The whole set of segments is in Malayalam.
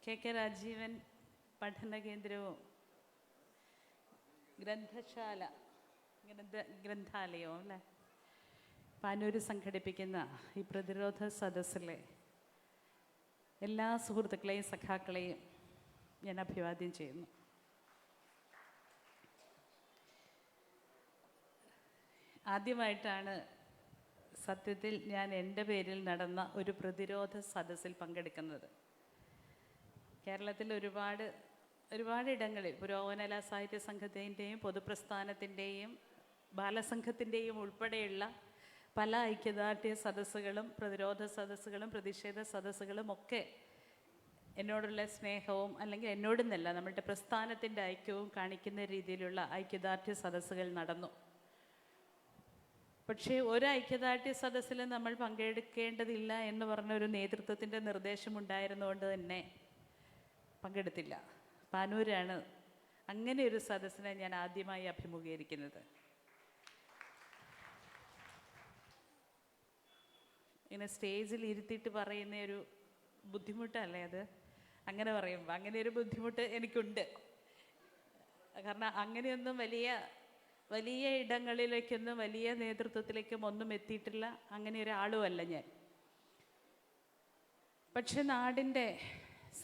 കെ രാജീവൻ പഠന കേന്ദ്രവും ഗ്രന്ഥാലയവും അല്ലേ പാനൂര് സംഘടിപ്പിക്കുന്ന ഈ പ്രതിരോധ സദസ്സിലെ എല്ലാ സുഹൃത്തുക്കളെയും സഖാക്കളെയും ഞാൻ അഭിവാദ്യം ചെയ്യുന്നു. ആദ്യമായിട്ടാണ് സത്യത്തിൽ ഞാൻ എൻ്റെ പേരിൽ നടന്ന ഒരു പ്രതിരോധ സദസ്സിൽ പങ്കെടുക്കുന്നത്. കേരളത്തിൽ ഒരുപാട് ഇടങ്ങളിൽ പുരോഗമന സാഹിത്യ സംഘത്തിൻ്റെയും പൊതുപ്രസ്ഥാനത്തിൻ്റെയും ബാലസംഘത്തിൻ്റെയും ഉൾപ്പെടെയുള്ള പല ഐക്യദാർഢ്യ സദസ്സുകളും പ്രതിരോധ സദസ്സുകളും പ്രതിഷേധ സദസ്സുകളും ഒക്കെ എന്നോടുള്ള സ്നേഹവും അല്ലെങ്കിൽ എന്നോടെന്നല്ല നമ്മളുടെ പ്രസ്ഥാനത്തിൻ്റെ ഐക്യവും കാണിക്കുന്ന രീതിയിലുള്ള ഐക്യദാർഢ്യ സദസ്സുകൾ നടന്നു. പക്ഷേ ഒരു ഐക്യദാർഢ്യ സദസ്സിൽ നമ്മൾ പങ്കെടുക്കേണ്ടതില്ല എന്ന് പറഞ്ഞൊരു നേതൃത്വത്തിൻ്റെ നിർദ്ദേശമുണ്ടായിരുന്നുകൊണ്ട് തന്നെ പങ്കെടുത്തില്ല. പാനൂരാണ് അങ്ങനെ ഒരു സദസ്സിനെ ഞാൻ ആദ്യമായി അഭിമുഖീകരിക്കുന്നത്. ഇങ്ങനെ സ്റ്റേജിൽ ഇരുത്തിയിട്ട് പറയുന്ന ഒരു ബുദ്ധിമുട്ടല്ലേ അത്? അങ്ങനെ പറയുമ്പോൾ അങ്ങനെ ഒരു ബുദ്ധിമുട്ട് എനിക്കുണ്ട്. കാരണം അങ്ങനെയൊന്നും വലിയ ഇടങ്ങളിലേക്കൊന്നും വലിയ നേതൃത്വത്തിലേക്കും ഒന്നും എത്തിയിട്ടില്ല. അങ്ങനെ ഒരാളുമല്ല ഞാൻ. പക്ഷെ നാടിൻ്റെ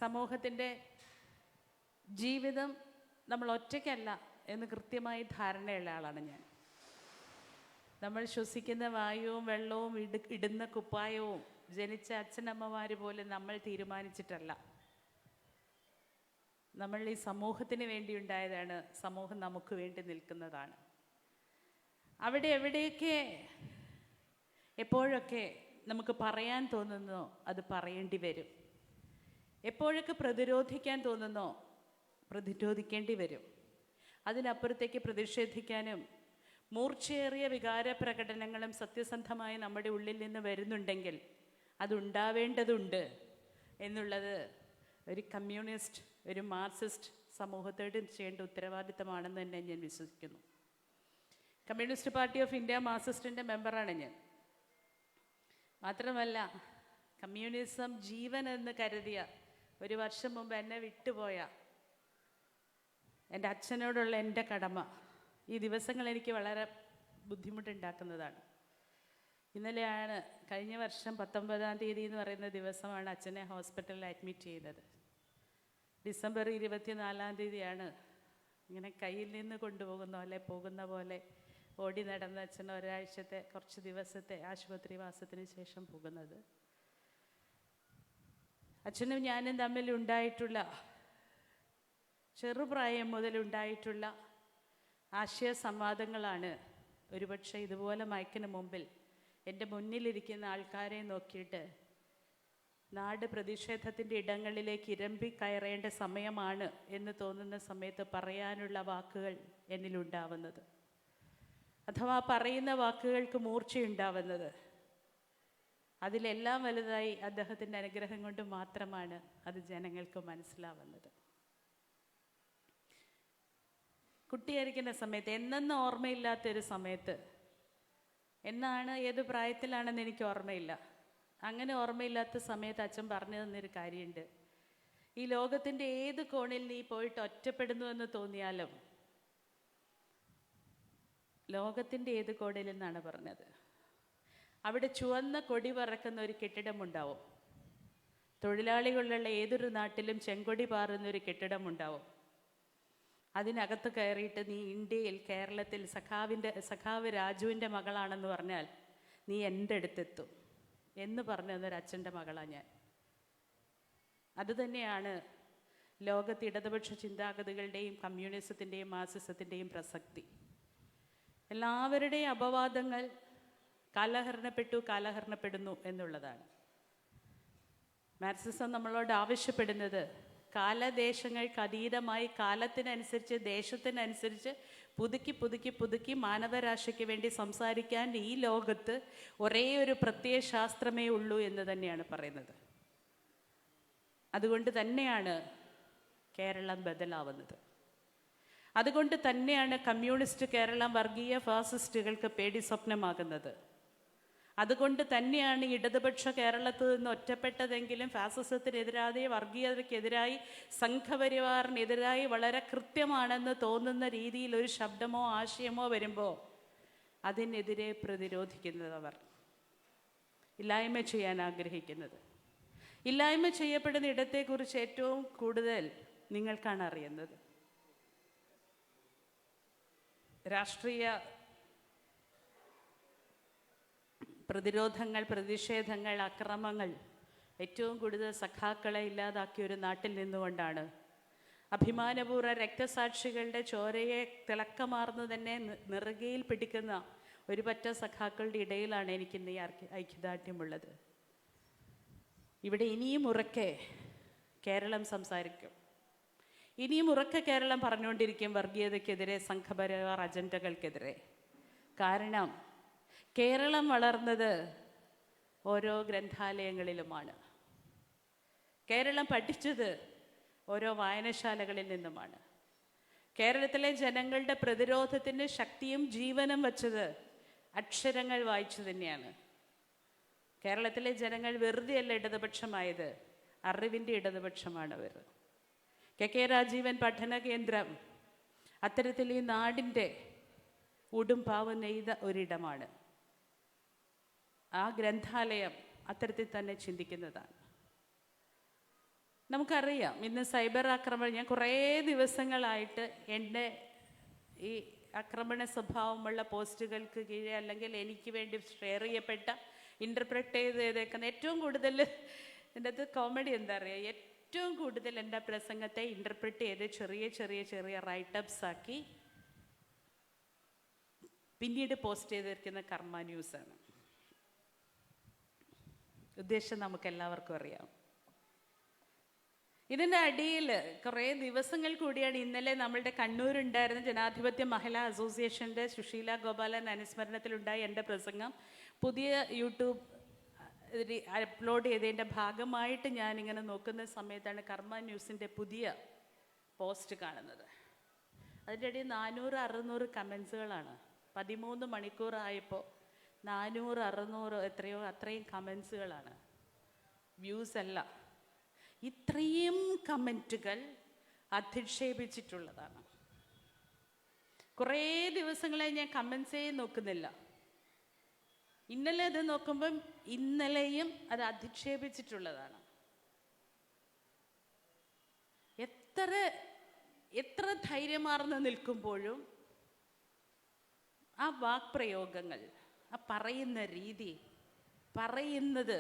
സമൂഹത്തിൻ്റെ ജീവിതം നമ്മൾ ഒറ്റയ്ക്കല്ല എന്ന് കൃത്യമായി ധാരണയുള്ള ആളാണ് ഞാൻ. നമ്മൾ ശ്വസിക്കുന്ന വായുവും വെള്ളവും ഇടുന്ന കുപ്പായവും ജനിച്ച അച്ഛനമ്മമാർ പോലും നമ്മൾ തീരുമാനിച്ചിട്ടല്ല. നമ്മൾ ഈ സമൂഹത്തിന് വേണ്ടി ഉണ്ടായതാണ്. സമൂഹം നമുക്ക് വേണ്ടി നിൽക്കുന്നതാണ്. അവിടെ എവിടെയൊക്കെ എപ്പോഴൊക്കെ നമുക്ക് പറയാൻ തോന്നുന്നോ അത് പറയേണ്ടി വരും. എപ്പോഴൊക്കെ പ്രതിരോധിക്കാൻ തോന്നുന്നോ പ്രതിരോധിക്കേണ്ടി വരും. അതിനപ്പുറത്തേക്ക് പ്രതിഷേധിക്കാനും മൂർച്ചയേറിയ വികാര പ്രകടനങ്ങളും സത്യസന്ധമായി നമ്മുടെ ഉള്ളിൽ നിന്ന് വരുന്നുണ്ടെങ്കിൽ അതുണ്ടാവേണ്ടതുണ്ട് എന്നുള്ളത് ഒരു കമ്മ്യൂണിസ്റ്റ്, ഒരു മാർക്സിസ്റ്റ് സമൂഹത്തോട് ചെയ്യേണ്ട ഉത്തരവാദിത്തമാണെന്ന് തന്നെ ഞാൻ വിശ്വസിക്കുന്നു. കമ്മ്യൂണിസ്റ്റ് പാർട്ടി ഓഫ് ഇന്ത്യ മാർക്സിസ്റ്റിൻ്റെ മെമ്പറാണ് ഞാൻ. മാത്രമല്ല കമ്മ്യൂണിസം ജീവൻ എന്ന് കരുതിയ, ഒരു വർഷം മുമ്പ് എന്നെ വിട്ടുപോയ എൻ്റെ അച്ഛനോടുള്ള എൻ്റെ കടമ ഈ ദിവസങ്ങൾ എനിക്ക് വളരെ ബുദ്ധിമുട്ടുണ്ടാക്കുന്നതാണ്. ഇന്നലെയാണ്, കഴിഞ്ഞ വർഷം 19-ാം തീയതി എന്ന് പറയുന്ന ദിവസമാണ് അച്ഛനെ ഹോസ്പിറ്റലിൽ അഡ്മിറ്റ് ചെയ്തത്. ഡിസംബർ 24-ാം തീയതിയാണ് ഇങ്ങനെ കയ്യിൽ നിന്ന് കൊണ്ടുപോകുന്ന പോലെ പോകുന്ന പോലെ ഓടി നടന്ന അച്ഛൻ ഒരാഴ്ചത്തെ കുറച്ച് ദിവസത്തെ ആശുപത്രി വാസത്തിന് ശേഷം പോകുന്നത്. അച്ഛനും ഞാനും തമ്മിൽ ഉണ്ടായിട്ടുള്ള, ചെറുപ്രായം മുതലുണ്ടായിട്ടുള്ള ആശയ സംവാദങ്ങളാണ് ഒരുപക്ഷെ ഇതുപോലെ മയക്കിന് മുമ്പിൽ എൻ്റെ മുന്നിലിരിക്കുന്ന ആൾക്കാരെ നോക്കിയിട്ട് നാട് പ്രതിഷേധത്തിൻ്റെ ഇടങ്ങളിലേക്ക് ഇരമ്പി കയറേണ്ട സമയമാണ് എന്ന് തോന്നുന്ന സമയത്ത് പറയാനുള്ള വാക്കുകൾ എന്നിലുണ്ടാവുന്നത്, അഥവാ പറയുന്ന വാക്കുകൾക്ക് മൂർച്ചയുണ്ടാവുന്നത്. അതിലെല്ലാം വലുതായി അദ്ദേഹത്തിൻ്റെ അനുഗ്രഹം കൊണ്ട് മാത്രമാണ് അത് ജനങ്ങൾക്ക് മനസ്സിലാവുന്നത്. കുട്ടിയായിരിക്കുന്ന സമയത്ത്, എന്നെന്ന് ഓർമ്മയില്ലാത്തൊരു സമയത്ത്, എന്നാണ് ഏത് പ്രായത്തിലാണെന്ന് എനിക്ക് ഓർമ്മയില്ല, അങ്ങനെ ഓർമ്മയില്ലാത്ത സമയത്ത് അച്ഛൻ പറഞ്ഞു തന്നൊരു കാര്യമുണ്ട്. ഈ ലോകത്തിൻ്റെ ഏത് കോണിൽ നീ പോയിട്ട് ഒറ്റപ്പെടുന്നു എന്ന് തോന്നിയാലും, ലോകത്തിൻ്റെ ഏത് കോണിൽ നിന്നാണ് പറഞ്ഞത്, അവിടെ ചുവന്ന കൊടി പറക്കുന്ന ഒരു കെട്ടിടമുണ്ടാവും. തൊഴിലാളികളുള്ള ഏതൊരു നാട്ടിലും ചെങ്കൊടി പാറുന്നൊരു കെട്ടിടമുണ്ടാവും. അതിനകത്ത് കയറിയിട്ട് നീ ഇന്ത്യയിൽ, കേരളത്തിൽ സഖാവ് രാജുവിൻ്റെ മകളാണെന്ന് പറഞ്ഞാൽ നീ എൻ്റെ അടുത്തെത്തും എന്ന് പറഞ്ഞു തന്നൊരു അച്ഛൻ്റെ മകളാണ് ഞാൻ. അതുതന്നെയാണ് ലോകത്ത് ഇടതുപക്ഷ ചിന്താഗതികളുടെയും കമ്മ്യൂണിസത്തിൻ്റെയും മാർക്സിസത്തിൻ്റെയും പ്രസക്തി. എല്ലാവരുടെയും അപവാദങ്ങൾ കാലഹരണപ്പെടുന്നു എന്നുള്ളതാണ്. മാർക്സിസം നമ്മളോട് ആവശ്യപ്പെടുന്നത് കാലദേശങ്ങൾക്ക് അതീതമായി, കാലത്തിനനുസരിച്ച്, ദേശത്തിനനുസരിച്ച് പുതുക്കി മാനവരാശിക്ക് വേണ്ടി സംസാരിക്കാൻ ഈ ലോകത്ത് ഒരേ ഒരു പ്രത്യയശാസ്ത്രമേ ഉള്ളൂ എന്ന് തന്നെയാണ് പറയുന്നത്. അതുകൊണ്ട് തന്നെയാണ് കേരളം ബദലാവുന്നത്. അതുകൊണ്ട് തന്നെയാണ് കമ്മ്യൂണിസ്റ്റ് കേരളം വർഗീയ ഫാസിസ്റ്റുകൾക്ക് പേടി സ്വപ്നമാകുന്നത്. അതുകൊണ്ട് തന്നെയാണ് ഇടതുപക്ഷ കേരളത്തിൽ നിന്ന് ഒറ്റപ്പെട്ടതെങ്കിലും ഫാസിസത്തിനെതിരായി, വർഗീയതയ്ക്കെതിരായി, സംഘപരിവാറിനെതിരായി വളരെ കൃത്യമാണെന്ന് തോന്നുന്ന രീതിയിൽ ഒരു ശബ്ദമോ ആശയമോ വരുമ്പോൾ അതിനെതിരെ പ്രതിരോധിക്കുന്നവർ, ഇല്ലായ്മ ചെയ്യാൻ ആഗ്രഹിക്കുന്നത്. ഇല്ലായ്മ ചെയ്യപ്പെടുന്ന ഇടത്തെക്കുറിച്ച് ഏറ്റവും കൂടുതൽ നിങ്ങൾക്കാണ് അറിയുന്നത്. രാഷ്ട്രീയ പ്രതിരോധങ്ങൾ, പ്രതിഷേധങ്ങൾ, അക്രമങ്ങൾ ഏറ്റവും കൂടുതൽ സഖാക്കളെ ഇല്ലാതാക്കിയ ഒരു നാട്ടിൽ നിന്നുകൊണ്ടാണ് അഭിമാനപൂർവ്വ രക്തസാക്ഷികളുടെ ചോരയെ തിളക്കമാർന്നു തന്നെ നെറുകയിൽ പിടിക്കുന്ന ഒരു പറ്റ സഖാക്കളുടെ ഇടയിലാണ് എനിക്കിന്ന് ഈ ഐക്യദാർഢ്യമുള്ളത്. ഇവിടെ ഇനിയും ഉറക്കെ കേരളം സംസാരിക്കും, ഇനിയും ഉറക്കെ കേരളം പറഞ്ഞുകൊണ്ടിരിക്കും വർഗീയതയ്ക്കെതിരെ, സംഘപരിവാർ അജണ്ടകൾക്കെതിരെ. കാരണം കേരളം വളർന്നത് ഓരോ ഗ്രന്ഥാലയങ്ങളിലുമാണ്. കേരളം പഠിച്ചത് ഓരോ വായനശാലകളിൽ നിന്നുമാണ്. കേരളത്തിലെ ജനങ്ങളുടെ പ്രതിരോധത്തിന് ശക്തിയും ജീവനും വച്ചത് അക്ഷരങ്ങൾ വായിച്ചു തന്നെയാണ്. കേരളത്തിലെ ജനങ്ങൾ വെറുതെയല്ല ഇടതുപക്ഷമായത്, അറിവിൻ്റെ ഇടതുപക്ഷമാണ് അവർ. കെ രാജീവൻ പഠന കേന്ദ്രം അത്തരത്തിൽ ഈ നാടിൻ്റെ ഉടുമ്പാവ് നെയ്ത ഒരിടമാണ്. ആ ഗ്രന്ഥാലയം അത്തരത്തിൽ തന്നെ ചിന്തിക്കുന്നതാണ്. നമുക്കറിയാം ഇന്ന് സൈബർ ആക്രമണം, ഞാൻ കുറേ ദിവസങ്ങളായിട്ട് എൻ്റെ ഈ ആക്രമണ സ്വഭാവമുള്ള പോസ്റ്റുകൾക്ക് കീഴെ അല്ലെങ്കിൽ എനിക്ക് വേണ്ടി ഷെയർ ചെയ്യപ്പെട്ട, ഇൻ്റർപ്രറ്റ് ചെയ്തേക്കുന്ന ഏറ്റവും കൂടുതൽ എൻ്റെ അത് കോമഡി എന്താ പറയുക, ഏറ്റവും കൂടുതൽ എൻ്റെ പ്രസംഗത്തെ ഇൻ്റർപ്രറ്റ് ചെയ്ത് ചെറിയ ചെറിയ ചെറിയ റൈറ്റപ്സ് ആക്കി പിന്നീട് പോസ്റ്റ് ചെയ്തിരിക്കുന്ന കർമ്മ ന്യൂസാണ്. ഉദ്ദേശം നമുക്കെല്ലാവർക്കും അറിയാം. ഇതിൻ്റെ അടിയിൽ കുറേ ദിവസങ്ങൾ കൂടിയാണ് ഇന്നലെ നമ്മളുടെ കണ്ണൂരുണ്ടായിരുന്ന ജനാധിപത്യ മഹിളാ അസോസിയേഷൻ്റെ സുശീല ഗോപാലൻ അനുസ്മരണത്തിലുണ്ടായ എൻ്റെ പ്രസംഗം പുതിയ യൂട്യൂബ് അപ്ലോഡ് ചെയ്തതിൻ്റെ ഭാഗമായിട്ട് ഞാനിങ്ങനെ നോക്കുന്ന സമയത്താണ് കർമ്മ ന്യൂസിൻ്റെ പുതിയ പോസ്റ്റ് കാണുന്നത്. അതിൻ്റെ ഇടയിൽ 400-600 കമൻസുകളാണ്. 13 മണിക്കൂറായപ്പോൾ 400-600 എത്രയോ അത്രയും കമൻസുകളാണ്, വ്യൂസ് അല്ല. ഇത്രയും കമൻറ്റുകൾ അധിക്ഷേപിച്ചിട്ടുള്ളതാണ്. കുറേ ദിവസങ്ങളായി ഞാൻ കമൻസേ നോക്കുന്നില്ല. ഇന്നലെ അത് നോക്കുമ്പം ഇന്നലെയും അത് അധിക്ഷേപിച്ചിട്ടുള്ളതാണ്. എത്ര ധൈര്യമാർന്ന് നിൽക്കുമ്പോഴും ആ വാക്പ്രയോഗങ്ങൾ, ആ പറയുന്ന രീതി, പറയുന്നത്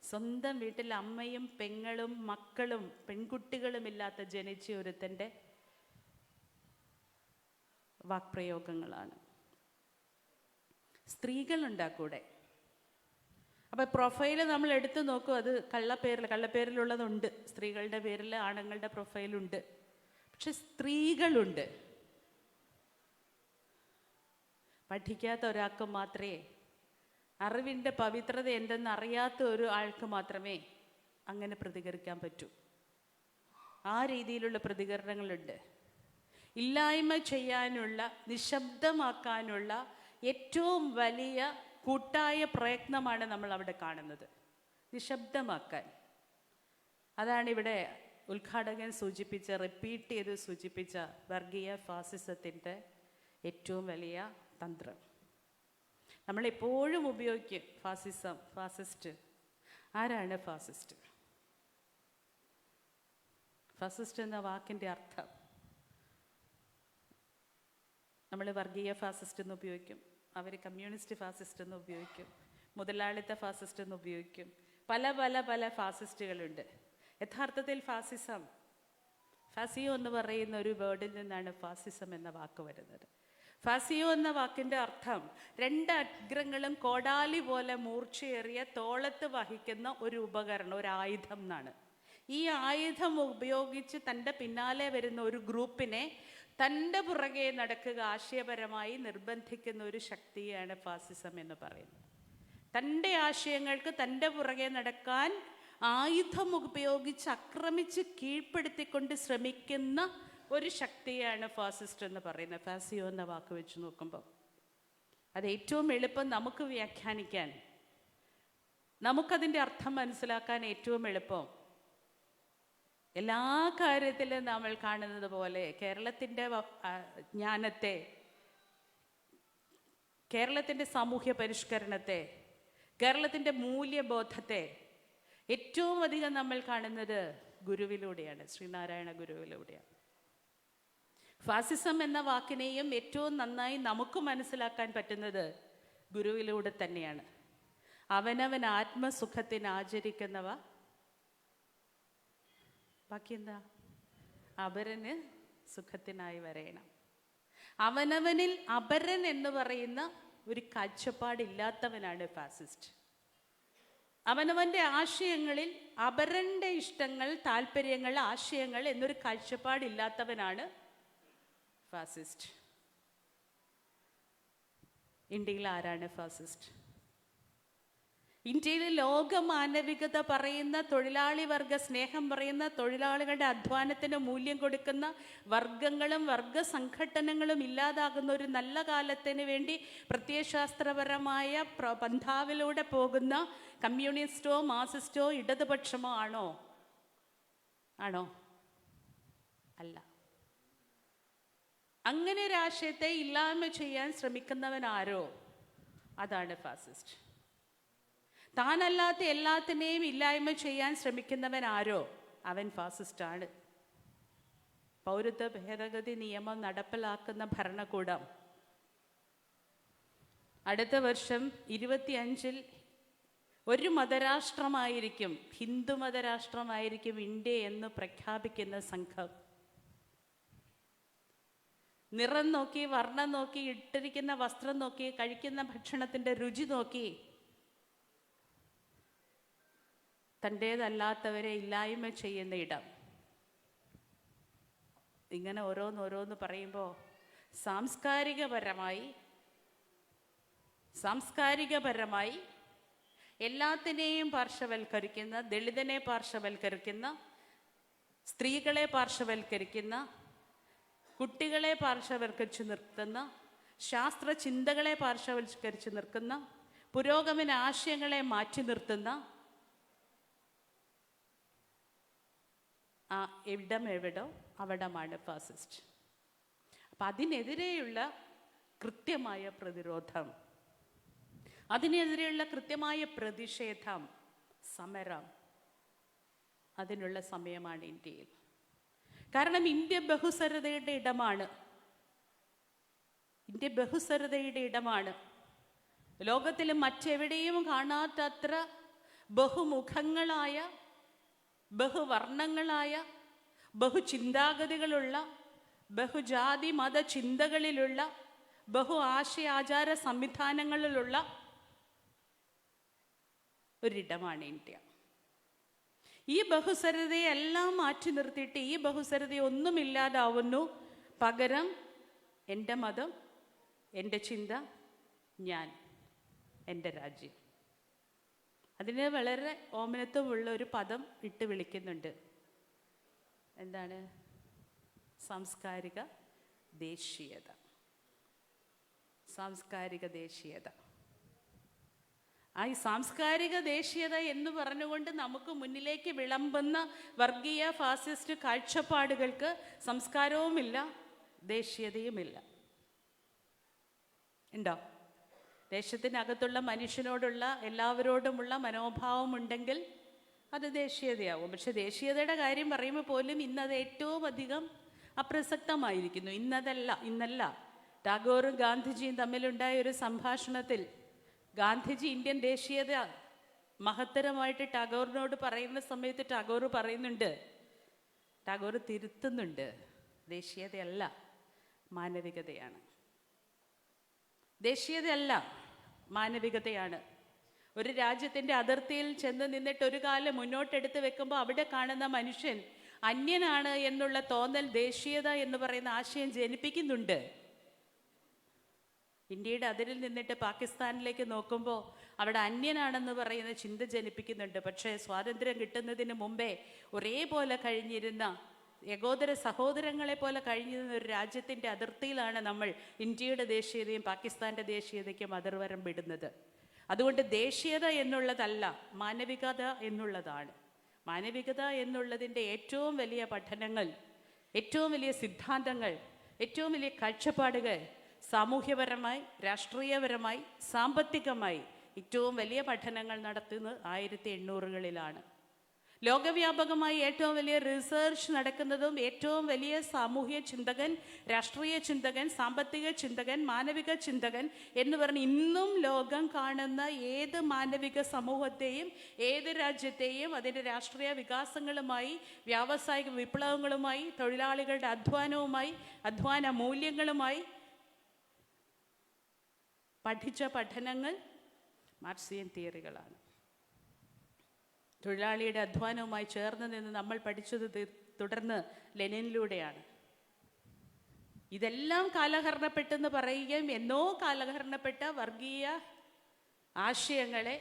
സ്വന്തം വീട്ടിൽ അമ്മയും പെങ്ങളും മക്കളും പെൺകുട്ടികളും ഇല്ലാത്ത ജനിച്ച ഒരുത്തൻ്റെ വാക്പ്രയോഗങ്ങളാണ്. സ്ത്രീകളുണ്ടാ കൂടെ. അപ്പം പ്രൊഫൈല് നമ്മൾ എടുത്തു നോക്കും, അത് കള്ളപ്പേരിലുള്ളതുണ്ട്, സ്ത്രീകളുടെ പേരിൽ ആണുങ്ങളുടെ പ്രൊഫൈലുണ്ട്, പക്ഷെ സ്ത്രീകളുണ്ട്. പഠിക്കാത്ത ഒരാൾക്ക് മാത്രമേ, അറിവിൻ്റെ പവിത്രത എന്തെന്ന് അറിയാത്ത ഒരു ആൾക്ക് മാത്രമേ അങ്ങനെ പ്രതികരിക്കാൻ പറ്റൂ. ആ രീതിയിലുള്ള പ്രതികരണങ്ങളുണ്ട്. ഇല്ലായ്മ ചെയ്യാനുള്ള, നിശബ്ദമാക്കാനുള്ള ഏറ്റവും വലിയ കൂട്ടായ പ്രയത്നമാണ് നമ്മൾ അവിടെ കാണുന്നത്. നിശബ്ദമാക്കാൻ. അതാണ് ഇവിടെ ഉദ്ഘാടകൻ റിപ്പീറ്റ് ചെയ്ത് സൂചിപ്പിച്ച വർഗീയ ഫാസിസത്തിൻ്റെ ഏറ്റവും വലിയ തന്ത്രം. നമ്മളെപ്പോഴും ഉപയോഗിക്കും ഫാസിസം, ഫാസിസ്റ്റ്. ആരാണ് ഫാസിസ്റ്റ്? ഫാസിസ്റ്റ് എന്ന വാക്കിൻ്റെ അർത്ഥം നമ്മൾ വർഗീയ ഫാസിസ്റ്റ് എന്ന് ഉപയോഗിക്കും, അവർ കമ്മ്യൂണിസ്റ്റ് ഫാസിസ്റ്റ് എന്ന് ഉപയോഗിക്കും, മുതലാളിത്ത ഫാസിസ്റ്റ് എന്ന് ഉപയോഗിക്കും. പല പല പല ഫാസിസ്റ്റുകളുണ്ട്. യഥാർത്ഥത്തിൽ ഫാസിയോ എന്ന് പറയുന്ന ഒരു വേർഡിൽ നിന്നാണ് ഫാസിസം എന്ന വാക്ക് വരുന്നത്. ഫാസിയോ എന്ന വാക്കിൻ്റെ അർത്ഥം 2 അഗ്രങ്ങളും കോടാലി പോലെ മൂർച്ചയേറിയ തോളത്ത് വഹിക്കുന്ന ഒരു ഉപകരണം, ഒരു ആയുധം എന്നാണ്. ഈ ആയുധം ഉപയോഗിച്ച് തൻ്റെ പിന്നാലെ വരുന്ന ഒരു ഗ്രൂപ്പിനെ തൻ്റെ പുറകെ നടക്കുക ആശയപരമായി നിർബന്ധിക്കുന്ന ഒരു ശക്തിയാണ് ഫാസിസം എന്ന് പറയുന്നത്. തൻ്റെ ആശയങ്ങൾക്ക് തൻ്റെ പുറകെ നടക്കാൻ ആയുധം ഉപയോഗിച്ച് ആക്രമിച്ച് കീഴ്പ്പെടുത്തിക്കൊണ്ട് ശ്രമിക്കുന്ന ഒരു ശക്തിയാണ് ഫാസിസ്റ്റ് എന്ന് പറയുന്നത്. ഫാസിയോ എന്ന വാക്ക് വെച്ച് നോക്കുമ്പോൾ അത് ഏറ്റവും എളുപ്പം നമുക്ക് വ്യാഖ്യാനിക്കാൻ നമുക്കതിൻ്റെ അർത്ഥം മനസ്സിലാക്കാൻ ഏറ്റവും എളുപ്പം എല്ലാ കാര്യത്തിലും നമ്മൾ കാണുന്നത് പോലെ കേരളത്തിൻ്റെ ജ്ഞാനത്തെ, കേരളത്തിൻ്റെ സാമൂഹ്യ പരിഷ്കരണത്തെ, കേരളത്തിൻ്റെ മൂല്യബോധത്തെ ഏറ്റവും അധികം നമ്മൾ കാണുന്നത് ഗുരുവിലൂടെയാണ്, ശ്രീനാരായണ ഗുരുവിലൂടെയാണ്. ഫാസിസം എന്ന വാക്കിനെയും ഏറ്റവും നന്നായി നമുക്ക് മനസ്സിലാക്കാൻ പറ്റുന്നത് ഗുരുവിലൂടെ തന്നെയാണ്. അവനവൻ ആത്മസുഖത്തിന് ആചരിക്കുന്നവ ബാക്കി എന്താ? അപരന് സുഖത്തിനായി വരയണം. അവനവനിൽ അപരൻ എന്ന് പറയുന്ന ഒരു കാഴ്ചപ്പാടില്ലാത്തവനാണ് ഫാസിസ്റ്റ്. അവനവൻ്റെ ആശയങ്ങളിൽ അപരൻ്റെ ഇഷ്ടങ്ങൾ, താല്പര്യങ്ങൾ, ആശയങ്ങൾ എന്നൊരു കാഴ്ചപ്പാടില്ലാത്തവനാണ് ഫാസിസ്റ്റ്. ഇന്ത്യയിൽ ആരാണ് ഫാസിസ്റ്റ്? ഇന്ത്യയിൽ ലോക മാനവികത പറയുന്ന, തൊഴിലാളി വർഗ സ്നേഹം പറയുന്ന, തൊഴിലാളികളുടെ അധ്വാനത്തിന് മൂല്യം കൊടുക്കുന്ന വർഗങ്ങളും വർഗ സംഘടനകളും ഇല്ലാതാകുന്ന ഒരു നല്ല കാലത്തിന് വേണ്ടി പ്രത്യയശാസ്ത്രപരമായ പന്ഥാവിലൂടെ പോകുന്ന കമ്മ്യൂണിസ്റ്റോ മാർക്സിസ്റ്റോ ഇടതുപക്ഷമോ ആണോ? അല്ല. അങ്ങനെ ഒരു ആശയത്തെ ഇല്ലായ്മ ചെയ്യാൻ ശ്രമിക്കുന്നവനാരോ അതാണ് ഫാസിസ്റ്റ്. താനല്ലാത്ത എല്ലാത്തിനെയും ഇല്ലായ്മ ചെയ്യാൻ ശ്രമിക്കുന്നവനാരോ അവൻ ഫാസിസ്റ്റാണ്. പൗരത്വ ഭേദഗതി നിയമം നടപ്പിലാക്കുന്ന ഭരണകൂടം അടുത്ത വർഷം 25-ൽ ഒരു മതരാഷ്ട്രമായിരിക്കും, ഹിന്ദു മതരാഷ്ട്രമായിരിക്കും ഇന്ത്യ എന്ന് പ്രഖ്യാപിക്കുന്ന സംഘം നിറം നോക്കി, വർണ്ണം നോക്കി, ഇട്ടിരിക്കുന്ന വസ്ത്രം നോക്കി, കഴിക്കുന്ന ഭക്ഷണത്തിൻ്റെ രുചി നോക്കി തൻ്റേതല്ലാത്തവരെ ഇല്ലായ്മ ചെയ്യുന്ന ഇടം. ഇങ്ങനെ ഓരോന്നോരോന്ന് പറയുമ്പോൾ സാംസ്കാരികപരമായി എല്ലാത്തിനെയും പാർശ്വവൽക്കരിക്കുന്ന, ദളിതനെ പാർശ്വവൽക്കരിക്കുന്ന, സ്ത്രീകളെ പാർശ്വവൽക്കരിക്കുന്ന, കുട്ടികളെ പാർശ്വവൽക്കരിച്ച് നിർത്തുന്ന, ശാസ്ത്ര ചിന്തകളെ പാർശ്വവൽക്കരിച്ച് നിർത്തുന്ന, പുരോഗമന ആശയങ്ങളെ മാറ്റി നിർത്തുന്ന ആ എവിടോ അവിടമാണ് ഫാസിസ്റ്റ്. അപ്പം അതിനെതിരെയുള്ള കൃത്യമായ പ്രതിരോധം, അതിനെതിരെയുള്ള കൃത്യമായ പ്രതിഷേധം, സമരം, അതിനുള്ള സമയമാണ് ഇന്ത്യയിൽ. കാരണം ഇന്ത്യ ബഹുസ്വരതയുടെ ഇടമാണ്. ലോകത്തിൽ മറ്റെവിടെയും കാണാത്തത്ര ബഹുമുഖങ്ങളായ, ബഹുവർണ്ണങ്ങളായ, ബഹുചിന്താഗതികളുള്ള, ബഹുജാതി മത ചിന്തകളിലുള്ള, ബഹു ആശയാചാര സംവിധാനങ്ങളിലുള്ള ഒരിടമാണ് ഇന്ത്യ. ഈ ബഹുസ്വരതയെല്ലാം മാറ്റി നിർത്തിയിട്ട് ഈ ബഹുസ്വരതയൊന്നുമില്ലാതാവുന്നു. പകരം എൻ്റെ മതം, എൻ്റെ ചിന്ത, ഞാൻ, എൻ്റെ രാജ്യം. അതിന് വളരെ ഓമനത്വമുള്ള ഒരു പദം ഇട്ട് വിളിക്കുന്നുണ്ട്. എന്താണ്? സാംസ്കാരിക ദേശീയത. ഈ സാംസ്കാരിക ദേശീയത എന്ന് പറഞ്ഞുകൊണ്ട് നമുക്ക് മുന്നിലേക്ക് വിളമ്പുന്ന വർഗീയ ഫാസിസ്റ്റ് കാഴ്ചപ്പാടുകൾക്ക് സംസ്കാരവുമില്ല, ദേശീയതയുമില്ല. ഉണ്ടോ? ദേശത്തിനകത്തുള്ള മനുഷ്യനോടുള്ള എല്ലാവരോടുമുള്ള മനോഭാവം ഉണ്ടെങ്കിൽ അത് ദേശീയതയാവും. പക്ഷെ ദേശീയതയുടെ കാര്യം പറയുമ്പോൾ പോലും ഇന്നത് ഏറ്റവും അധികം അപ്രസക്തമായിരിക്കുന്നു. ഇന്നല്ല ടാഗോറും ഗാന്ധിജിയും തമ്മിലുണ്ടായ ഒരു സംഭാഷണത്തിൽ ഗാന്ധിജി ഇന്ത്യൻ ദേശീയത മഹത്തരമായിട്ട് ടാഗോറിനോട് പറയുന്ന സമയത്ത് ടാഗോർ പറയുന്നുണ്ട്, ടാഗോർ തിരുത്തുന്നുണ്ട്, ദേശീയതയല്ല മാനവികതയാണ്. ദേശീയതയല്ല മാനവികതയാണ്. ഒരു രാജ്യത്തിൻ്റെ അതിർത്തിയിൽ ചെന്ന് നിന്നിട്ട് ഒരു കാലം മുന്നോട്ടെടുത്ത് വെക്കുമ്പോൾ അവിടെ കാണുന്ന മനുഷ്യൻ അന്യനാണ് എന്നുള്ള തോന്നൽ ദേശീയത എന്ന് പറയുന്ന ആശയം ജനിപ്പിക്കുന്നുണ്ട്. ഇന്ത്യയുടെ അതിരിൽ നിന്നിട്ട് പാകിസ്ഥാനിലേക്ക് നോക്കുമ്പോൾ അവിടെ അന്യനാണെന്ന് പറയുന്ന ചിന്ത ജനിപ്പിക്കുന്നുണ്ട്. പക്ഷേ സ്വാതന്ത്ര്യം കിട്ടുന്നതിന് മുമ്പേ ഒരേപോലെ കഴിഞ്ഞിരുന്ന, ഏകോദര സഹോദരങ്ങളെ പോലെ കഴിഞ്ഞിരുന്ന ഒരു രാജ്യത്തിൻ്റെ അതിർത്തിയിലാണ് നമ്മൾ ഇന്ത്യയുടെ ദേശീയതയും പാകിസ്ഥാൻ്റെ ദേശീയതയ്ക്കും അതിർവരം വിടുന്നത്. അതുകൊണ്ട് ദേശീയത എന്നുള്ളതല്ല, മാനവികത എന്നുള്ളതാണ്. മാനവികത എന്നുള്ളതിൻ്റെ ഏറ്റവും വലിയ പഠനങ്ങൾ, ഏറ്റവും വലിയ സിദ്ധാന്തങ്ങൾ, ഏറ്റവും വലിയ കാഴ്ചപ്പാടുകൾ സാമൂഹ്യപരമായി, രാഷ്ട്രീയപരമായി, സാമ്പത്തികമായി ഏറ്റവും വലിയ പഠനങ്ങൾ നടത്തുന്നത് 1800-കളിലാണ്. ലോകവ്യാപകമായി ഏറ്റവും വലിയ റിസർച്ച് നടക്കുന്നതും ഏറ്റവും വലിയ സാമൂഹ്യ ചിന്തകൻ, രാഷ്ട്രീയ ചിന്തകൻ, സാമ്പത്തിക ചിന്തകൻ, മാനവിക ചിന്തകൻ എന്ന് പറഞ്ഞ് ഇന്നും ലോകം കാണുന്ന ഏത് മാനവിക സമൂഹത്തെയും ഏത് രാജ്യത്തെയും അതിൻ്റെ രാഷ്ട്രീയ വികാസങ്ങളുമായി, വ്യാവസായിക വിപ്ലവങ്ങളുമായി, തൊഴിലാളികളുടെ അധ്വാനവുമായി, അധ്വാന മൂല്യങ്ങളുമായി പഠിച്ച പഠനങ്ങൾ മാർക്സിയൻ തിയറികളാണ്. തൊഴിലാളിയുടെ അധ്വാനവുമായി ചേർന്ന് നിന്ന് നമ്മൾ പഠിച്ചത് തുടർന്ന് ലെനിനിലൂടെയാണ്. ഇതെല്ലാം കാലഹരണപ്പെട്ടെന്ന് പറയുകയും എന്നോ കാലഹരണപ്പെട്ട വർഗീയ ആശയങ്ങളെ,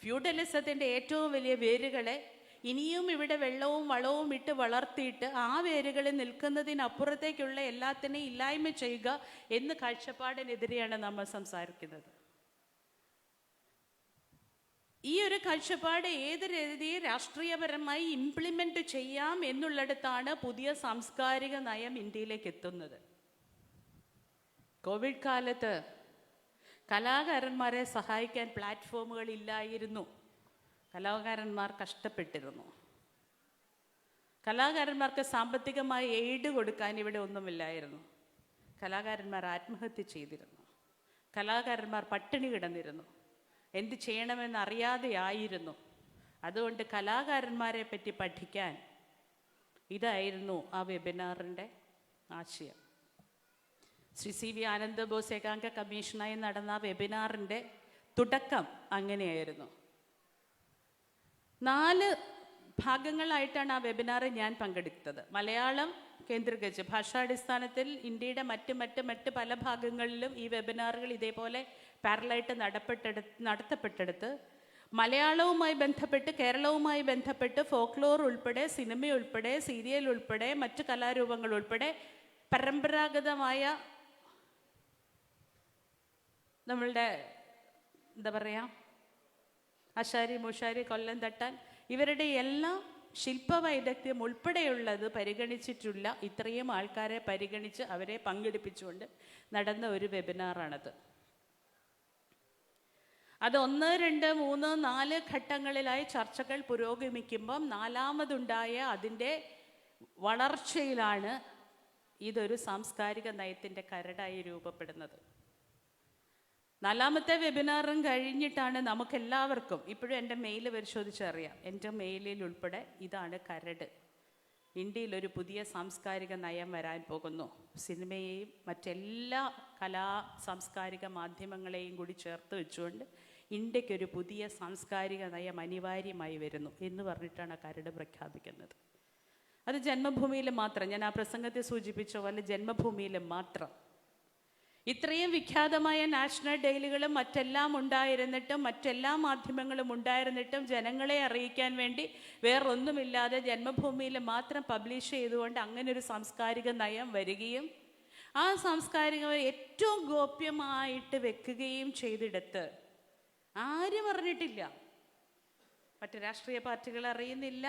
ഫ്യൂഡലിസത്തിൻ്റെ ഏറ്റവും വലിയ വേരുകളെ ഇനിയും ഇവിടെ വെള്ളവും വളവും ഇട്ട് വളർത്തിയിട്ട് ആ വേരുകളിൽ നിൽക്കുന്നതിനപ്പുറത്തേക്കുള്ള എല്ലാത്തിനെയും ഇല്ലായ്മ ചെയ്യുക എന്ന കാഴ്ചപ്പാടിനെതിരെയാണ് നമ്മൾ സംസാരിക്കുന്നത്. ഈ ഒരു കാഴ്ചപ്പാട് ഏത് രീതിയിൽ രാഷ്ട്രീയപരമായി ഇംപ്ലിമെൻ്റ് ചെയ്യാം എന്നുള്ളിടത്താണ് പുതിയ സാംസ്കാരിക നയം ഇന്ത്യയിലേക്ക് എത്തുന്നത്. കോവിഡ് കാലത്ത് കലാകാരന്മാരെ സഹായിക്കാൻ പ്ലാറ്റ്ഫോമുകൾ ഇല്ലായിരുന്നു. കലാകാരന്മാർ കഷ്ടപ്പെട്ടിരുന്നു. കലാകാരന്മാർക്ക് സാമ്പത്തികമായി എയ്ഡ് കൊടുക്കാൻ ഇവിടെ ഒന്നുമില്ലായിരുന്നു. കലാകാരന്മാർ ആത്മഹത്യ ചെയ്തിരുന്നു. കലാകാരന്മാർ പട്ടിണി കിടന്നിരുന്നു. എന്ത് ചെയ്യണമെന്ന് അറിയാതെയായിരുന്നു. അതുകൊണ്ട് കലാകാരന്മാരെ പറ്റി പഠിക്കാൻ ഇതായിരുന്നു ആ വെബിനാറിൻ്റെ ആശയം. ശ്രീ സി വി ആനന്ദബോസ് ഏകാംഗ കമ്മീഷനായി നടന്ന വെബിനാറിൻ്റെ തുടക്കം അങ്ങനെയായിരുന്നു. 4 ഭാഗങ്ങളായിട്ടാണ് ആ വെബിനാറിൽ ഞാൻ പങ്കെടുത്തത്. മലയാളം കേന്ദ്രീകരിച്ച് ഭാഷാടിസ്ഥാനത്തിൽ ഇന്ത്യയുടെ മറ്റ് പല ഭാഗങ്ങളിലും ഈ വെബിനാറുകൾ ഇതേപോലെ പാരലായിട്ട് നടത്തപ്പെട്ടെടുത്ത് മലയാളവുമായി ബന്ധപ്പെട്ട്, കേരളവുമായി ബന്ധപ്പെട്ട് ഫോക്ലോർ ഉൾപ്പെടെ, സിനിമ ഉൾപ്പെടെ, സീരിയൽ ഉൾപ്പെടെ, മറ്റു കലാരൂപങ്ങൾ ഉൾപ്പെടെ പരമ്പരാഗതമായ നമ്മളുടെ എന്താ പറയുക, ആശാരി, മൂശാരി, കൊല്ലം തട്ടാൻ, ഇവരുടെ എല്ലാം ശില്പവൈദഗ്ധ്യം ഉൾപ്പെടെയുള്ളത് പരിഗണിച്ചിട്ടുള്ള ഇത്രയും ആൾക്കാരെ പരിഗണിച്ച് അവരെ പങ്കെടുപ്പിച്ചുകൊണ്ട് നടന്ന ഒരു വെബിനാറാണത്. അത് 1, 2, 3, 4 ഘട്ടങ്ങളിലായി ചർച്ചകൾ പുരോഗമിക്കുമ്പം 4മതുണ്ടായ അതിൻ്റെ വളർച്ചയിലാണ് ഇതൊരു സാംസ്കാരിക നയത്തിൻ്റെ കരടായി രൂപപ്പെടുന്നത്. 4മത്തെ വെബിനാറും കഴിഞ്ഞിട്ടാണ് നമുക്കെല്ലാവർക്കും, ഇപ്പോഴും എൻ്റെ മെയിൽ പരിശോധിച്ചറിയാം, എൻ്റെ മെയിലിൽ ഉൾപ്പെടെ ഇതാണ് കരട്. ഇന്ത്യയിലൊരു പുതിയ സാംസ്കാരിക നയം വരാൻ പോകുന്നു. സിനിമയെയും മറ്റെല്ലാ സാംസ്കാരിക മാധ്യമങ്ങളെയും കൂടി ചേർത്ത് വെച്ചുകൊണ്ട് ഇന്ത്യക്കൊരു പുതിയ സാംസ്കാരിക നയം അനിവാര്യമായി വരുന്നു എന്ന് പറഞ്ഞിട്ടാണ് കരട് പ്രഖ്യാപിക്കുന്നത്. അത് ജന്മഭൂമിയിൽ മാത്രം, ഞാൻ ആ പ്രസംഗത്തെ സൂചിപ്പിച്ച പോലെ ജന്മഭൂമിയിൽ മാത്രം. ഇത്രയും വിഖ്യാതമായ നാഷണൽ ഡെയിലികളും മറ്റെല്ലാം ഉണ്ടായിരുന്നിട്ടും, മറ്റെല്ലാ മാധ്യമങ്ങളും ഉണ്ടായിരുന്നിട്ടും ജനങ്ങളെ അറിയിക്കാൻ വേണ്ടി വേറൊന്നുമില്ലാതെ ജന്മഭൂമിയിൽ മാത്രം പബ്ലിഷ് ചെയ്തുകൊണ്ട് അങ്ങനെ ഒരു സാംസ്കാരിക നയം വരികയും ആ സാംസ്കാരിക ഏറ്റവും ഗോപ്യമായിട്ട് വെക്കുകയും ചെയ്തിടത്ത് ആരും അറിഞ്ഞിട്ടില്ല. മറ്റ് രാഷ്ട്രീയ പാർട്ടികൾ അറിയുന്നില്ല.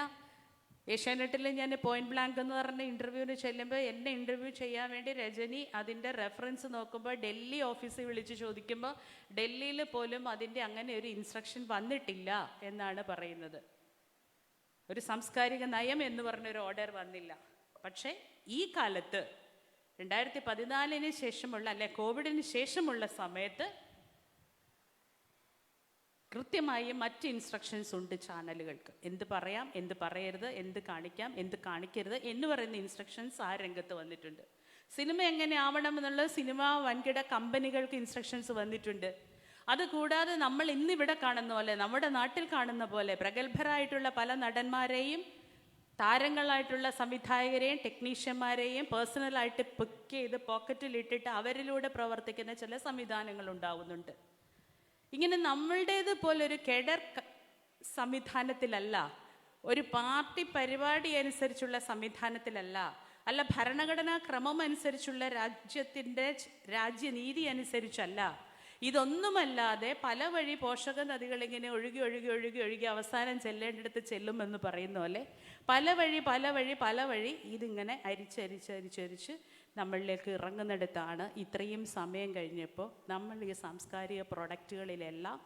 ഏഷ്യാനെറ്റിൽ ഞാൻ പോയിന്റ് ബ്ലാങ്ക് എന്ന് പറഞ്ഞ ഇൻ്റർവ്യൂവിന് ചെല്ലുമ്പോൾ എന്നെ ഇൻ്റർവ്യൂ ചെയ്യാൻ വേണ്ടി രജനി അതിൻ്റെ റെഫറൻസ് നോക്കുമ്പോൾ ഡൽഹി ഓഫീസിൽ വിളിച്ച് ചോദിക്കുമ്പോൾ ഡൽഹിയിൽ പോലും അതിൻ്റെ അങ്ങനെ ഒരു ഇൻസ്ട്രക്ഷൻ വന്നിട്ടില്ല എന്നാണ് പറയുന്നത്. ഒരു സാംസ്കാരിക നയം എന്ന് പറഞ്ഞൊരു ഓർഡർ വന്നില്ല. പക്ഷേ ഈ കാലത്ത് 2014 ശേഷമുള്ള, അല്ലെ കോവിഡിന് ശേഷമുള്ള സമയത്ത് കൃത്യമായി മറ്റ് ഇൻസ്ട്രക്ഷൻസ് ഉണ്ട് ചാനലുകൾക്ക്. എന്ത് പറയാം, എന്ത് പറയരുത്, എന്ത് കാണിക്കാം, എന്ത് കാണിക്കരുത് എന്ന് പറയുന്ന ഇൻസ്ട്രക്ഷൻസ് ആ രംഗത്ത് വന്നിട്ടുണ്ട്. സിനിമ എങ്ങനെ ആവണം എന്നുള്ള സിനിമ വൻകിട കമ്പനികൾക്ക് ഇൻസ്ട്രക്ഷൻസ് വന്നിട്ടുണ്ട്. അതുകൂടാതെ നമ്മൾ ഇന്നിവിടെ കാണുന്ന പോലെ, നമ്മുടെ നാട്ടിൽ കാണുന്ന പോലെ പ്രഗത്ഭരായിട്ടുള്ള പല നടന്മാരെയും താരങ്ങളായിട്ടുള്ള സംവിധായകരെയും ടെക്നീഷ്യന്മാരെയും പേഴ്സണലായിട്ട് പിക്ക് ചെയ്ത് പോക്കറ്റിലിട്ടിട്ട് അവരിലൂടെ പ്രവർത്തിക്കുന്ന ചില സംവിധാനങ്ങൾ ഉണ്ടാവുന്നുണ്ട്. ഇങ്ങനെ നമ്മളുടേത് പോലൊരു കേഡർ സംവിധാനത്തിലല്ല, ഒരു പാർട്ടി പരിപാടി അനുസരിച്ചുള്ള സംവിധാനത്തിലല്ല, അല്ല ഭരണഘടനാ ക്രമം അനുസരിച്ചുള്ള രാജ്യത്തിൻ്റെ രാജ്യനീതി അനുസരിച്ചല്ല ഇതൊന്നുമല്ലാതെ പല വഴി പോഷക നദികൾ ഇങ്ങനെ ഒഴുകി ഒഴുകി ഒഴുകി ഒഴുകി അവസാനം ചെല്ലേണ്ടിടത്ത് ചെല്ലുമെന്ന് പറയുന്ന പോലെ പല വഴി ഇതിങ്ങനെ അരിച്ചരിച്ച് നമ്മളിലേക്ക് ഇറങ്ങുന്നിടത്താണ് ഇത്രയും സമയം കഴിഞ്ഞപ്പോൾ നമ്മൾ ഈ സാംസ്കാരിക പ്രൊഡക്റ്റുകളിലെല്ലാം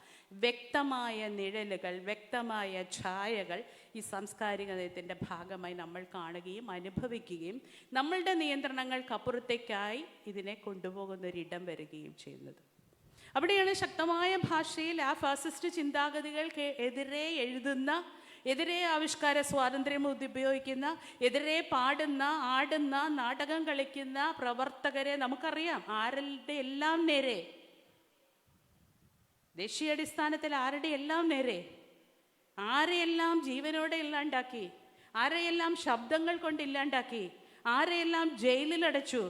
വ്യക്തമായ നിഴലുകൾ, വ്യക്തമായ ഛായകൾ ഈ സാംസ്കാരിക നയത്തിൻ്റെ ഭാഗമായി നമ്മൾ കാണുകയും അനുഭവിക്കുകയും നമ്മളുടെ നിയന്ത്രണങ്ങൾക്കപ്പുറത്തേക്കായി ഇതിനെ കൊണ്ടുപോകുന്നൊരിടം വരികയും ചെയ്യുന്നത്. അവിടെയാണ് ശക്തമായ ഭാഷയിൽ ആ ഫാസിസ്റ്റ് ചിന്താഗതികൾക്ക് എതിരെ എഴുതുന്ന, എതിരെ ആവിഷ്കാര സ്വാതന്ത്ര്യം ഉപയോഗിക്കുന്ന, എതിരെ പാടുന്ന, ആടുന്ന, നാടകം കളിക്കുന്ന പ്രവർത്തകരെ നമുക്കറിയാം. ആരുടെ എല്ലാം നേരെ, ദേശീയാടിസ്ഥാനത്തിൽ ആരുടെ എല്ലാം നേരെ, ആരെയെല്ലാം ജീവനോടെ ഇല്ലാണ്ടാക്കി, ആരെയെല്ലാം ശബ്ദങ്ങൾ കൊണ്ട് ഇല്ലാണ്ടാക്കി, ആരെയെല്ലാം ജയിലിലടച്ചു,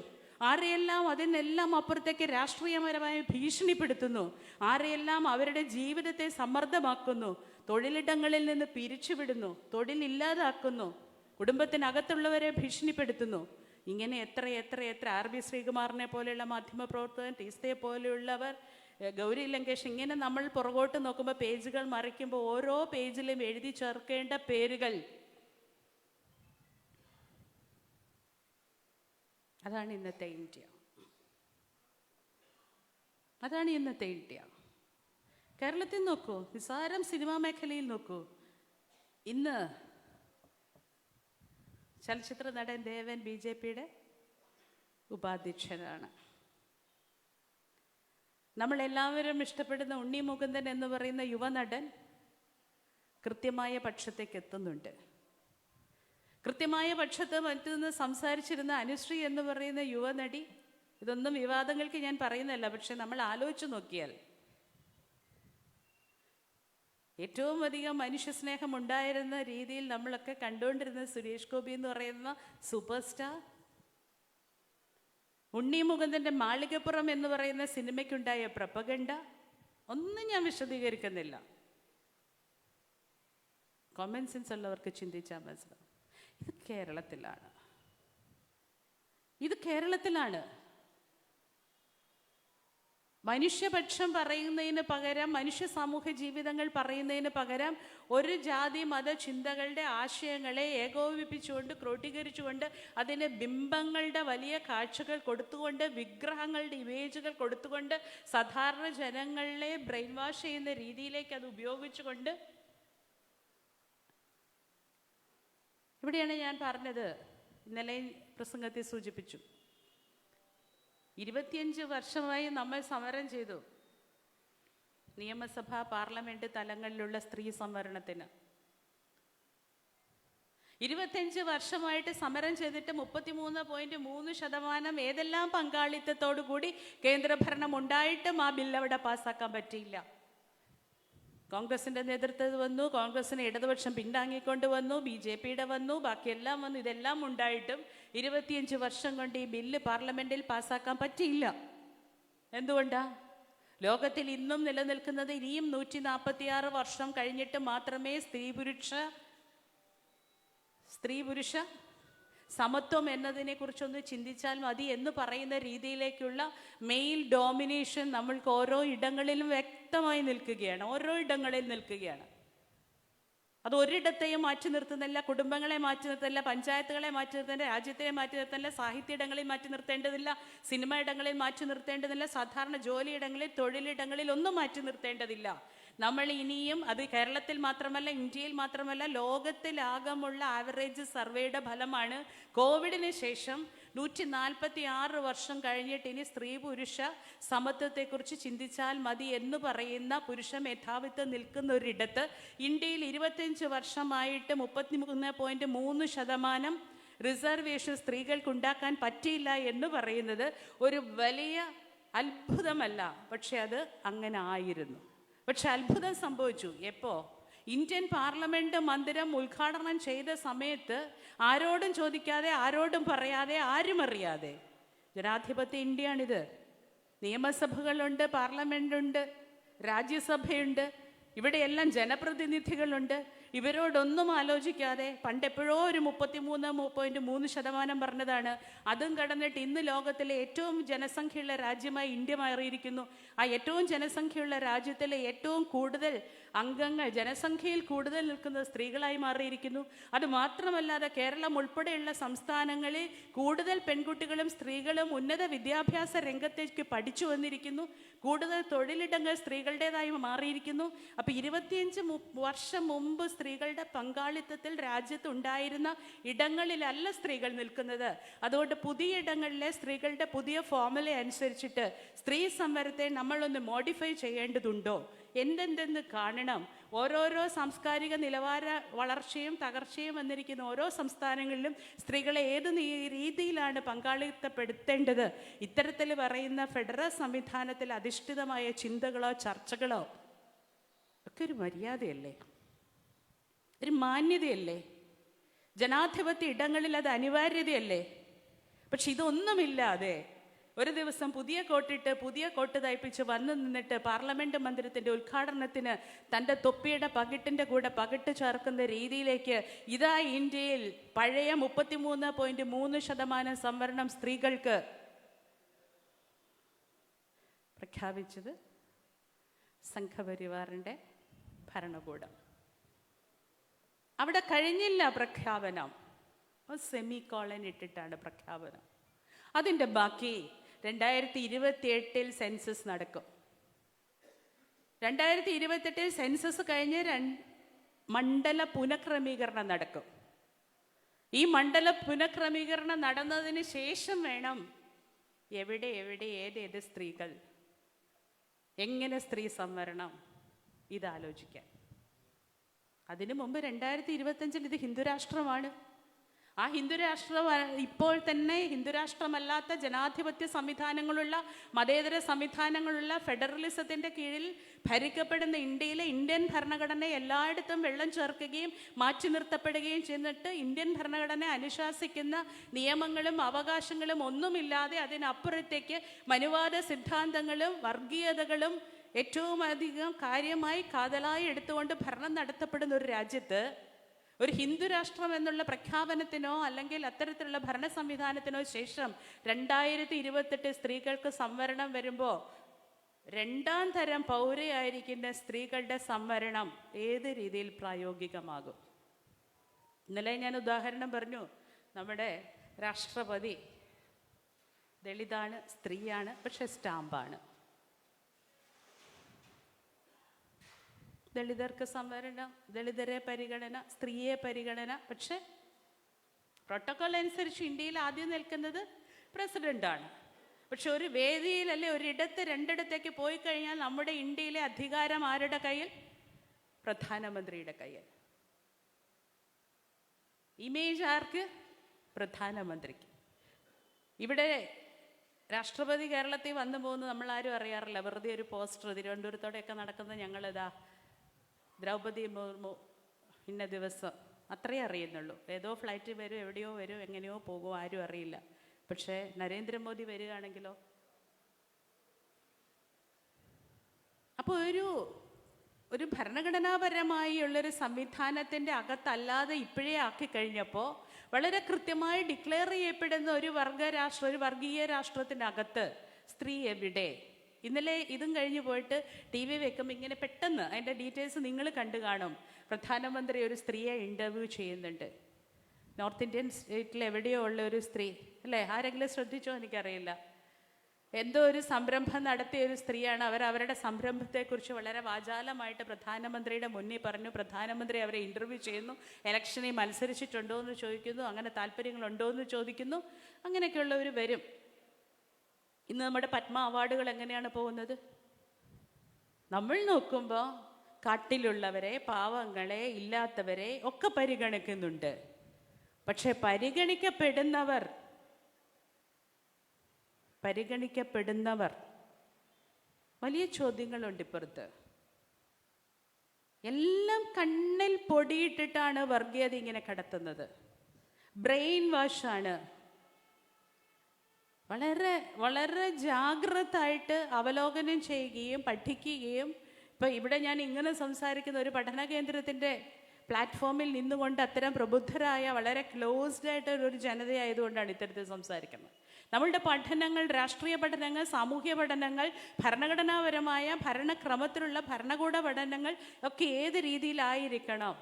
ആരെയെല്ലാം അതിനെല്ലാം അപ്പുറത്തേക്ക് രാഷ്ട്രീയപരമായി ഭീഷണിപ്പെടുത്തുന്നു, ആരെയെല്ലാം അവരുടെ ജീവിതത്തെ സമ്മർദ്ദമാക്കുന്നു, തൊഴിലിടങ്ങളിൽ നിന്ന് പിരിച്ചുവിടുന്നു, തൊഴിലില്ലാതാക്കുന്നു, കുടുംബത്തിനകത്തുള്ളവരെ ഭീഷണിപ്പെടുത്തുന്നു. ഇങ്ങനെ എത്ര ആർ ബി ശ്രീകുമാറിനെ പോലെയുള്ള മാധ്യമപ്രവർത്തകൻ, ടീസ്തയെ പോലെയുള്ളവർ, ഗൗരി ലങ്കേഷ്, ഇങ്ങനെ നമ്മൾ പുറകോട്ട് നോക്കുമ്പോൾ പേജുകൾ മറിക്കുമ്പോൾ ഓരോ പേജിലും എഴുതി ചേർക്കേണ്ട പേരുകൾ. അതാണ് ഇന്നത്തെ ഇന്ത്യ. അതാണ് ഇന്നത്തെ ഇന്ത്യ. കേരളത്തിൽ നോക്കൂ, നിസ്സാരം സിനിമാ മേഖലയിൽ നോക്കൂ. ഇന്ന് ചലച്ചിത്ര നടൻ ദേവൻ BJPയുടെ ഉപാധ്യക്ഷനാണ്. നമ്മളെല്ലാവരും ഇഷ്ടപ്പെടുന്ന ഉണ്ണി മുകുന്ദൻ എന്ന് പറയുന്ന യുവനടൻ കൃത്യമായ പക്ഷത്തേക്ക് എത്തുന്നുണ്ട്. കൃത്യമായ പക്ഷത്ത് മറ്റൊന്ന് സംസാരിച്ചിരുന്ന അനുശ്രീ എന്ന് പറയുന്ന യുവനടി, ഇതൊന്നും വിവാദങ്ങൾക്ക് ഞാൻ പറയുന്നില്ല, പക്ഷെ നമ്മൾ ആലോചിച്ച് നോക്കിയാൽ ഏറ്റവും അധികം മനുഷ്യസ്നേഹം ഉണ്ടായിരുന്ന രീതിയിൽ നമ്മളൊക്കെ കണ്ടുകൊണ്ടിരുന്ന സുരേഷ് ഗോപി എന്ന് പറയുന്ന സൂപ്പർ സ്റ്റാർ, ഉണ്ണി മുകുന്ദൻ്റെ മാളികപ്പുറം എന്ന് പറയുന്ന സിനിമയ്ക്കുണ്ടായ പ്രപഗണ്ട ഒന്നും ഞാൻ വിശദീകരിക്കുന്നില്ല. കോമൺ സെൻസ് ഉള്ളവർക്ക് ചിന്തിച്ചാൽ മനസ്സിലാവും. ഇത് കേരളത്തിലാണ്. മനുഷ്യപക്ഷം പറയുന്നതിന് പകരം, മനുഷ്യ സാമൂഹ്യ ജീവിതങ്ങൾ പറയുന്നതിന് പകരം ഒരു ജാതി മത ചിന്തകളുടെ ആശയങ്ങളെ ഏകോപിപ്പിച്ചുകൊണ്ട്, ക്രോഡീകരിച്ചുകൊണ്ട്, അതിന് ബിംബങ്ങളുടെ വലിയ കാഴ്ചകൾ കൊടുത്തുകൊണ്ട്, വിഗ്രഹങ്ങളുടെ ഇമേജുകൾ കൊടുത്തുകൊണ്ട്, സാധാരണ ജനങ്ങളെ ബ്രെയിൻ വാഷ് ചെയ്യുന്ന രീതിയിലേക്ക് അത് ഉപയോഗിച്ചുകൊണ്ട്, ഇവിടെയാണ് ഞാൻ പറഞ്ഞത്, ഇന്നലെ പ്രസംഗത്തിൽ സൂചിപ്പിച്ചു, 25 വർഷമായി നമ്മൾ സമരം ചെയ്തു നിയമസഭ, പാർലമെന്റ് തലങ്ങളിലുള്ള സ്ത്രീ സംവരണത്തിന്. 25 വർഷമായിട്ട് സമരം ചെയ്തിട്ട് 33.3% ഏതെല്ലാം പങ്കാളിത്തത്തോടു കൂടി കേന്ദ്രഭരണം ഉണ്ടായിട്ടും ആ ബില്ല് അവിടെ പാസ്സാക്കാൻ പറ്റിയില്ല. കോൺഗ്രസിൻ്റെ നേതൃത്വത്തിൽ വന്നു, കോൺഗ്രസിന് ഇടതുപക്ഷം പിന്താങ്ങിക്കൊണ്ട് വന്നു, BJPയുടെ വന്നു, ബാക്കിയെല്ലാം വന്നു. ഇതെല്ലാം ഉണ്ടായിട്ടും 25 വർഷം കൊണ്ട് ഈ ബില്ല് പാർലമെന്റിൽ പാസ്സാക്കാൻ പറ്റിയില്ല. എന്തുകൊണ്ടാ? ലോകത്തിൽ ഇന്നും നിലനിൽക്കുന്നത്, ഇനിയും 146 വർഷം കഴിഞ്ഞിട്ട് മാത്രമേ സ്ത്രീ പുരുഷ സമത്വം എന്നതിനെ കുറിച്ചൊന്ന് ചിന്തിച്ചാൽ മതി എന്ന് പറയുന്ന രീതിയിലേക്കുള്ള മെയിൽ ഡോമിനേഷൻ നമ്മൾക്ക് ഓരോ ഇടങ്ങളിലും വ്യക്തമായി നിൽക്കുകയാണ്. അത് ഒരിടത്തെയും മാറ്റി നിർത്തുന്നില്ല, കുടുംബങ്ങളെ മാറ്റി നിർത്തുന്നില്ല, പഞ്ചായത്തുകളെ മാറ്റി നിർത്തുന്നില്ല, രാജ്യത്തെ മാറ്റി നിർത്തുന്നില്ല, സാഹിത്യ ഇടങ്ങളിൽ മാറ്റി നിർത്തേണ്ടതില്ല, സിനിമ ഇടങ്ങളിൽ മാറ്റി നിർത്തേണ്ടതില്ല, സാധാരണ ജോലിയിടങ്ങളിൽ, തൊഴിലിടങ്ങളിൽ ഒന്നും മാറ്റി നിർത്തേണ്ടതില്ല. നമ്മൾ ഇനിയും, അത് കേരളത്തിൽ മാത്രമല്ല, ഇന്ത്യയിൽ മാത്രമല്ല, ലോകത്തിലാകമുള്ള ആവറേജ് സർവേയുടെ ഫലമാണ്, കോവിഡിന് ശേഷം 146 വർഷം കഴിഞ്ഞിട്ട് ഇനി സ്ത്രീ പുരുഷ സമത്വത്തെക്കുറിച്ച് ചിന്തിച്ചാൽ മതി എന്ന് പറയുന്ന പുരുഷ മേധാവിത്വം നിൽക്കുന്ന ഒരിടത്ത് ഇന്ത്യയിൽ 25 വർഷമായിട്ട് 33.3% റിസർവേഷൻ സ്ത്രീകൾക്കുണ്ടാക്കാൻ പറ്റിയില്ല എന്ന് പറയുന്നത് ഒരു വലിയ അത്ഭുതമല്ല. പക്ഷെ അത് അങ്ങനെ ആയിരുന്നു. പക്ഷെ അത്ഭുതം സംഭവിച്ചു. എപ്പോ? ഇന്ത്യൻ പാർലമെന്റ് മന്ദിരം ഉദ്ഘാടനം ചെയ്ത സമയത്ത് ആരോടും ചോദിക്കാതെ, ആരോടും പറയാതെ, ആരും അറിയാതെ, ജനാധിപത്യ ഇന്ത്യയാണിത്. നിയമസഭകളുണ്ട്, പാർലമെന്റുണ്ട്, രാജ്യസഭയുണ്ട്, ഇവിടെയെല്ലാം ജനപ്രതിനിധികളുണ്ട്. ഇവരോടൊന്നും ആലോചിക്കാതെ പണ്ടെപ്പോഴോ ഒരു 33.3% പറഞ്ഞതാണ്. അതും കടന്നിട്ട് ഇന്ന് ലോകത്തിലെ ഏറ്റവും ജനസംഖ്യയുള്ള രാജ്യമായി ഇന്ത്യ മാറിയിരിക്കുന്നു. ആ ഏറ്റവും ജനസംഖ്യയുള്ള രാജ്യത്തിലെ ഏറ്റവും കൂടുതൽ അംഗങ്ങൾ, ജനസംഖ്യയിൽ കൂടുതൽ നിൽക്കുന്ന സ്ത്രീകളായി മാറിയിരിക്കുന്നു. അത് മാത്രമല്ലാതെ കേരളം ഉൾപ്പെടെയുള്ള സംസ്ഥാനങ്ങളിൽ കൂടുതൽ പെൺകുട്ടികളും സ്ത്രീകളും ഉന്നത വിദ്യാഭ്യാസ രംഗത്തേക്ക് പഠിച്ചു വന്നിരിക്കുന്നു. കൂടുതൽ തൊഴിലിടങ്ങൾ സ്ത്രീകളുടേതായി മാറിയിരിക്കുന്നു. അപ്പോൾ 25 വർഷം മുമ്പ് സ്ത്രീകളുടെ പങ്കാളിത്തത്തിൽ രാജ്യത്ത് ഉണ്ടായിരുന്ന ഇടങ്ങളിലല്ല സ്ത്രീകൾ നിൽക്കുന്നത്. അതുകൊണ്ട് പുതിയ ഇടങ്ങളിലെ സ്ത്രീകളുടെ പുതിയ ഫോർമുല അനുസരിച്ചിട്ട് സ്ത്രീ സമരത്തെ നമ്മളൊന്ന് മോഡിഫൈ ചെയ്യേണ്ടതുണ്ടോ? എന്തെന്തെന്ന് കാണണം. ഓരോരോ സാംസ്കാരിക നിലവാര വളർച്ചയും തകർച്ചയും വന്നിരിക്കുന്ന ഓരോ സംസ്ഥാനങ്ങളിലും സ്ത്രീകളെ ഏത് രീതിയിലാണ് പങ്കാളിത്തപ്പെടുത്തേണ്ടത്? ഇത്തരത്തിൽ പറയുന്ന ഫെഡറൽ സംവിധാനത്തിൽ അധിഷ്ഠിതമായ ചിന്തകളോ ചർച്ചകളോ ഒക്കെ ഒരു മര്യാദയല്ലേ, ഒരു മാന്യതയല്ലേ, ജനാധിപത്യ ഇടങ്ങളിൽ അത് അനിവാര്യതയല്ലേ? പക്ഷെ ഇതൊന്നുമില്ലാതെ ഒരു ദിവസം പുതിയ കോട്ടിട്ട് പുതിയ കോട്ട് തയ്പ്പിച്ച് വന്നു നിന്നിട്ട് പാർലമെന്റ് മന്ദിരത്തിന്റെ ഉദ്ഘാടനത്തിന് തൻ്റെ തൊപ്പിയുടെ പകിട്ടിന്റെ കൂടെ പകിട്ട് ചേർക്കുന്ന രീതിയിലേക്ക് ഇതാ ഇന്ത്യയിൽ പഴയ 33.3% സംവരണം സ്ത്രീകൾക്ക് പ്രഖ്യാപിച്ചത് സംഘപരിവാറിന്റെ ഭരണകൂടം. അവിടെ കഴിഞ്ഞില്ല പ്രഖ്യാപനം, സെമി കോളൻ ഇട്ടിട്ടാണ് പ്രഖ്യാപനം. അതിൻ്റെ ബാക്കി 2028 സെൻസസ് നടക്കും. 2028 സെൻസസ് കഴിഞ്ഞ് മണ്ഡല പുനഃക്രമീകരണം നടക്കും. ഈ മണ്ഡല പുനഃക്രമീകരണം നടന്നതിന് ശേഷം വേണം എവിടെ ഏതേത് സ്ത്രീകൾ, എങ്ങനെ സ്ത്രീ സംവരണം ഇതാലോചിക്കാൻ. അതിനു മുമ്പ് 2025 ഇത് ഹിന്ദുരാഷ്ട്രമാണ്. ആ ഹിന്ദുരാഷ്ട്രം ഇപ്പോൾ തന്നെ ഹിന്ദുരാഷ്ട്രമല്ലാത്ത ജനാധിപത്യ സംവിധാനങ്ങളുള്ള, മതേതര സംവിധാനങ്ങളുള്ള ഫെഡറലിസത്തിൻ്റെ കീഴിൽ ഭരിക്കപ്പെടുന്ന ഇന്ത്യയിലെ ഇന്ത്യൻ ഭരണഘടന എല്ലായിടത്തും വെള്ളം ചേർക്കുകയും മാറ്റി നിർത്തപ്പെടുകയും ചെയ്തിട്ട് ഇന്ത്യൻ ഭരണഘടന അനുശാസിക്കുന്ന നിയമങ്ങളും അവകാശങ്ങളും ഒന്നുമില്ലാതെ അതിനപ്പുറത്തേക്ക് മനുവാദ സിദ്ധാന്തങ്ങളും വർഗീയതകളും ഏറ്റവും അധികം കാര്യമായി കാതലായി എടുത്തുകൊണ്ട് ഭരണം നടത്തപ്പെടുന്ന ഒരു രാജ്യത്ത് ഒരു ഹിന്ദു രാഷ്ട്രം എന്നുള്ള പ്രഖ്യാപനത്തിനോ അല്ലെങ്കിൽ അത്തരത്തിലുള്ള ഭരണ സംവിധാനത്തിനോ ശേഷം 2028 സ്ത്രീകൾക്ക് സംവരണം വരുമ്പോൾ രണ്ടാം തരം പൗരയായിരിക്കുന്ന സ്ത്രീകളുടെ സംവരണം ഏത് രീതിയിൽ പ്രായോഗികമാകും? ഇന്നലെ ഞാൻ ഉദാഹരണം പറഞ്ഞു. നമ്മുടെ രാഷ്ട്രപതി ദളിതാണ്, സ്ത്രീയാണ്, പക്ഷെ സ്റ്റാമ്പാണ്. ദളിതർക്ക് സംവരണം, ദളിതരെ പരിഗണന, സ്ത്രീയെ പരിഗണന. പക്ഷെ പ്രോട്ടോകോൾ അനുസരിച്ച് ഇന്ത്യയിൽ ആദ്യം നിൽക്കുന്നത് പ്രസിഡന്റാണ്. പക്ഷെ ഒരു വേദിയിലല്ലേ ഒരിടത്ത് രണ്ടിടത്തേക്ക് പോയി കഴിഞ്ഞാൽ നമ്മുടെ ഇന്ത്യയിലെ അധികാരം ആരുടെ കയ്യിൽ? പ്രധാനമന്ത്രിയുടെ കയ്യിൽ. ഇമേജ് ആർക്ക്? പ്രധാനമന്ത്രിക്ക്. ഇവിടെ രാഷ്ട്രപതി കേരളത്തിൽ വന്നു പോകുന്നത് നമ്മളാരും അറിയാറില്ല. വെറുതെ ഒരു പോസ്റ്റർ തിരുവനന്തപുരത്തോടെയൊക്കെ നടക്കുന്നത് ഞങ്ങളിതാ ദ്രൗപദി മുർമു ഇന്ന ദിവസം, അത്രയേ അറിയുന്നുള്ളൂ. ഏതോ ഫ്ലൈറ്റ് വരും, എവിടെയോ വരും, എങ്ങനെയോ പോകും, ആരും അറിയില്ല. പക്ഷേ നരേന്ദ്രമോദി വരികയാണെങ്കിലോ? അപ്പോൾ ഒരു ഭരണഘടനാപരമായി ഉള്ളൊരു സംവിധാനത്തിൻ്റെ അകത്തല്ലാതെ ഇപ്പോഴേ ആക്കി കഴിഞ്ഞപ്പോൾ വളരെ കൃത്യമായി ഡിക്ലെയർ ചെയ്യപ്പെടുന്ന ഒരു വർഗീയ രാഷ്ട്രത്തിൻ്റെ അകത്ത് സ്ത്രീ എവിടെ? ഇന്നലെ ഇതും കഴിഞ്ഞ് പോയിട്ട് TV വെക്കുമ്പോൾ ഇങ്ങനെ പെട്ടെന്ന് അതിൻ്റെ ഡീറ്റെയിൽസ് നിങ്ങൾ കണ്ടു കാണും. പ്രധാനമന്ത്രി ഒരു സ്ത്രീയെ ഇൻ്റർവ്യൂ ചെയ്യുന്നുണ്ട്. നോർത്ത് ഇന്ത്യൻ സ്റ്റേറ്റിൽ എവിടെയോ ഉള്ള ഒരു സ്ത്രീ അല്ലേ, ആരെങ്കിലും ശ്രദ്ധിച്ചോ എനിക്കറിയില്ല. എന്തോ ഒരു സംരംഭം നടത്തിയ ഒരു സ്ത്രീയാണ്. അവരുടെ സംരംഭത്തെക്കുറിച്ച് വളരെ വാചാലമായിട്ട് പ്രധാനമന്ത്രിയുടെ മുന്നിൽ പറഞ്ഞു. പ്രധാനമന്ത്രി അവരെ ഇൻ്റർവ്യൂ ചെയ്യുന്നു. ഇലക്ഷനിൽ മത്സരിച്ചിട്ടുണ്ടോ എന്ന് ചോദിക്കുന്നു, അങ്ങനെ താല്പര്യങ്ങളുണ്ടോ എന്ന് ചോദിക്കുന്നു. അങ്ങനെയൊക്കെയുള്ളവർ വരും. ഇന്ന് നമ്മുടെ പത്മ അവാർഡുകൾ എങ്ങനെയാണ് പോകുന്നത്? നമ്മൾ നോക്കുമ്പോൾ കാട്ടിലുള്ളവരെ, പാവങ്ങളെ, ഇല്ലാത്തവരെ ഒക്കെ പരിഗണിക്കുന്നുണ്ട്. പക്ഷെ പരിഗണിക്കപ്പെടുന്നവർ വലിയ ചോദ്യങ്ങളുണ്ട് ഇപ്പുറത്ത്. എല്ലാം കണ്ണിൽ പൊടിയിട്ടിട്ടാണ് വർഗീയത ഇങ്ങനെ കടത്തുന്നത്. ബ്രെയിൻ വാഷാണ്. വളരെ വളരെ ജാഗ്രതയായിട്ട് അവലോകനം ചെയ്യുകയും പഠിക്കുകയും. ഇപ്പം ഇവിടെ ഞാൻ ഇങ്ങനെ സംസാരിക്കുന്ന ഒരു പഠന കേന്ദ്രത്തിൻ്റെ പ്ലാറ്റ്ഫോമിൽ നിന്നുകൊണ്ട് അത്തരം പ്രബുദ്ധരായ വളരെ ക്ലോസ്ഡ് ആയിട്ട് ഒരു ജനതയായതുകൊണ്ടാണ് ഇത്തരത്തിൽ സംസാരിക്കുന്നത്. നമ്മളുടെ പഠനങ്ങൾ, രാഷ്ട്രീയ പഠനങ്ങൾ, സാമൂഹ്യ പഠനങ്ങൾ, ഭരണഘടനാപരമായ ഭരണക്രമത്തിലുള്ള ഭരണകൂട പഠനങ്ങൾ ഒക്കെ ഏത് രീതിയിലായിരിക്കണം?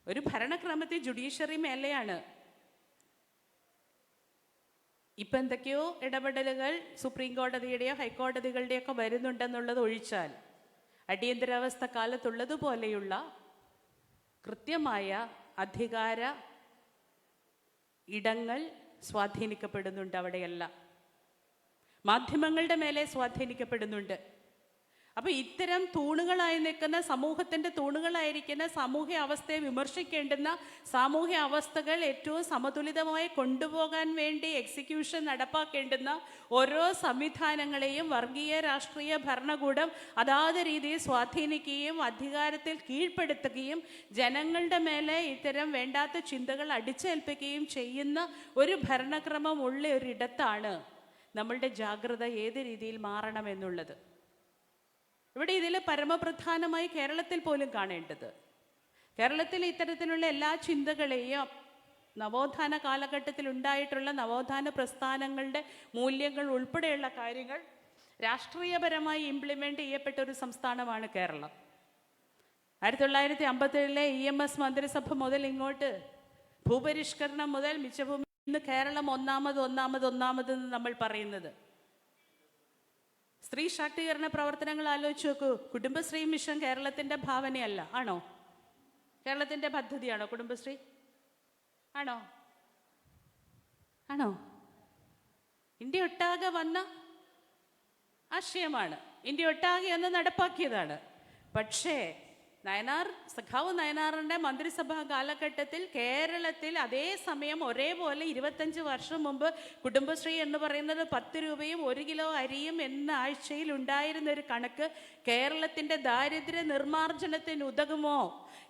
ഒരു ഭരണക്രമത്തിൽ ജുഡീഷ്യറി മേലെയാണ്. ഇപ്പം എന്തൊക്കെയോ ഇടപെടലുകൾ സുപ്രീം കോടതിയുടെയോ ഹൈക്കോടതികളുടെയൊക്കെ വരുന്നുണ്ടെന്നുള്ളത് ഒഴിച്ചാൽ അടിയന്തരാവസ്ഥ കാലത്തുള്ളതുപോലെയുള്ള കൃത്യമായ അധികാര ഇടങ്ങൾ സ്വാധീനിക്കപ്പെടുന്നുണ്ട്. അവിടെയെല്ലാം മാധ്യമങ്ങളുടെ മേലെ സ്വാധീനിക്കപ്പെടുന്നുണ്ട്. അപ്പോൾ ഇത്തരം തൂണുകളായി നിൽക്കുന്ന, സമൂഹത്തിൻ്റെ തൂണുകളായിരിക്കുന്ന സാമൂഹ്യ അവസ്ഥയെ വിമർശിക്കേണ്ടുന്ന, സാമൂഹ്യ അവസ്ഥകൾ ഏറ്റവും സമതുലിതമായി കൊണ്ടുപോകാൻ വേണ്ടി എക്സിക്യൂഷൻ നടപ്പാക്കേണ്ടുന്ന ഓരോ സംവിധാനങ്ങളെയും വർഗീയ രാഷ്ട്രീയ ഭരണകൂടം അതാത് രീതിയിൽ സ്വാധീനിക്കുകയും അധികാരത്തിൽ കീഴ്പ്പെടുത്തുകയും ജനങ്ങളുടെ മേലെ ഇത്തരം വേണ്ടാത്ത ചിന്തകൾ അടിച്ചേൽപ്പിക്കുകയും ചെയ്യുന്ന ഒരു ഭരണക്രമം ഉള്ള ഒരിടത്താണ് നമ്മളുടെ ജാഗ്രത ഏത് രീതിയിൽ മാറണമെന്നുള്ളത്. ഇവിടെ ഇതിൽ പരമപ്രധാനമായി കേരളത്തിൽ പോലും കാണേണ്ടത്, കേരളത്തിൽ ഇത്തരത്തിലുള്ള എല്ലാ ചിന്തകളെയും നവോത്ഥാന കാലഘട്ടത്തിൽ ഉണ്ടായിട്ടുള്ള നവോത്ഥാന പ്രസ്ഥാനങ്ങളുടെ മൂല്യങ്ങൾ ഉൾപ്പെടെയുള്ള കാര്യങ്ങൾ രാഷ്ട്രീയപരമായി ഇംപ്ലിമെൻ്റ് ചെയ്യപ്പെട്ട ഒരു സംസ്ഥാനമാണ് കേരളം. 1957 EMS മന്ത്രിസഭ മുതൽ ഇങ്ങോട്ട് ഭൂപരിഷ്കരണം മുതൽ മിച്ചഭൂമി, ഇന്ന് കേരളം ഒന്നാമതെന്ന് നമ്മൾ പറയുന്നത്. സ്ത്രീ ശാക്തീകരണ പ്രവർത്തനങ്ങൾ ആലോചിച്ച് നോക്കൂ. കുടുംബശ്രീ മിഷൻ കേരളത്തിൻ്റെ ഭാവനയല്ല, ആണോ? കേരളത്തിൻ്റെ പദ്ധതിയാണോ കുടുംബശ്രീ? ആണോ? ഇന്ത്യ ഒട്ടാകെ വന്ന ആശയമാണ്, ഇന്ത്യ ഒട്ടാകെ അന്ന് നടപ്പാക്കിയതാണ്. പക്ഷേ സഖാവ് നയനാറിൻ്റെ മന്ത്രിസഭാ കാലഘട്ടത്തിൽ കേരളത്തിൽ അതേസമയം ഒരേപോലെ 25 വർഷം മുമ്പ് കുടുംബശ്രീ എന്ന് പറയുന്നത് 10 രൂപയും 1 കിലോ അരിയും എന്ന ആഴ്ചയിൽ ഉണ്ടായിരുന്ന ഒരു കണക്ക് കേരളത്തിൻ്റെ ദാരിദ്ര്യ നിർമ്മാർജ്ജനത്തിന് ഉതകുമോ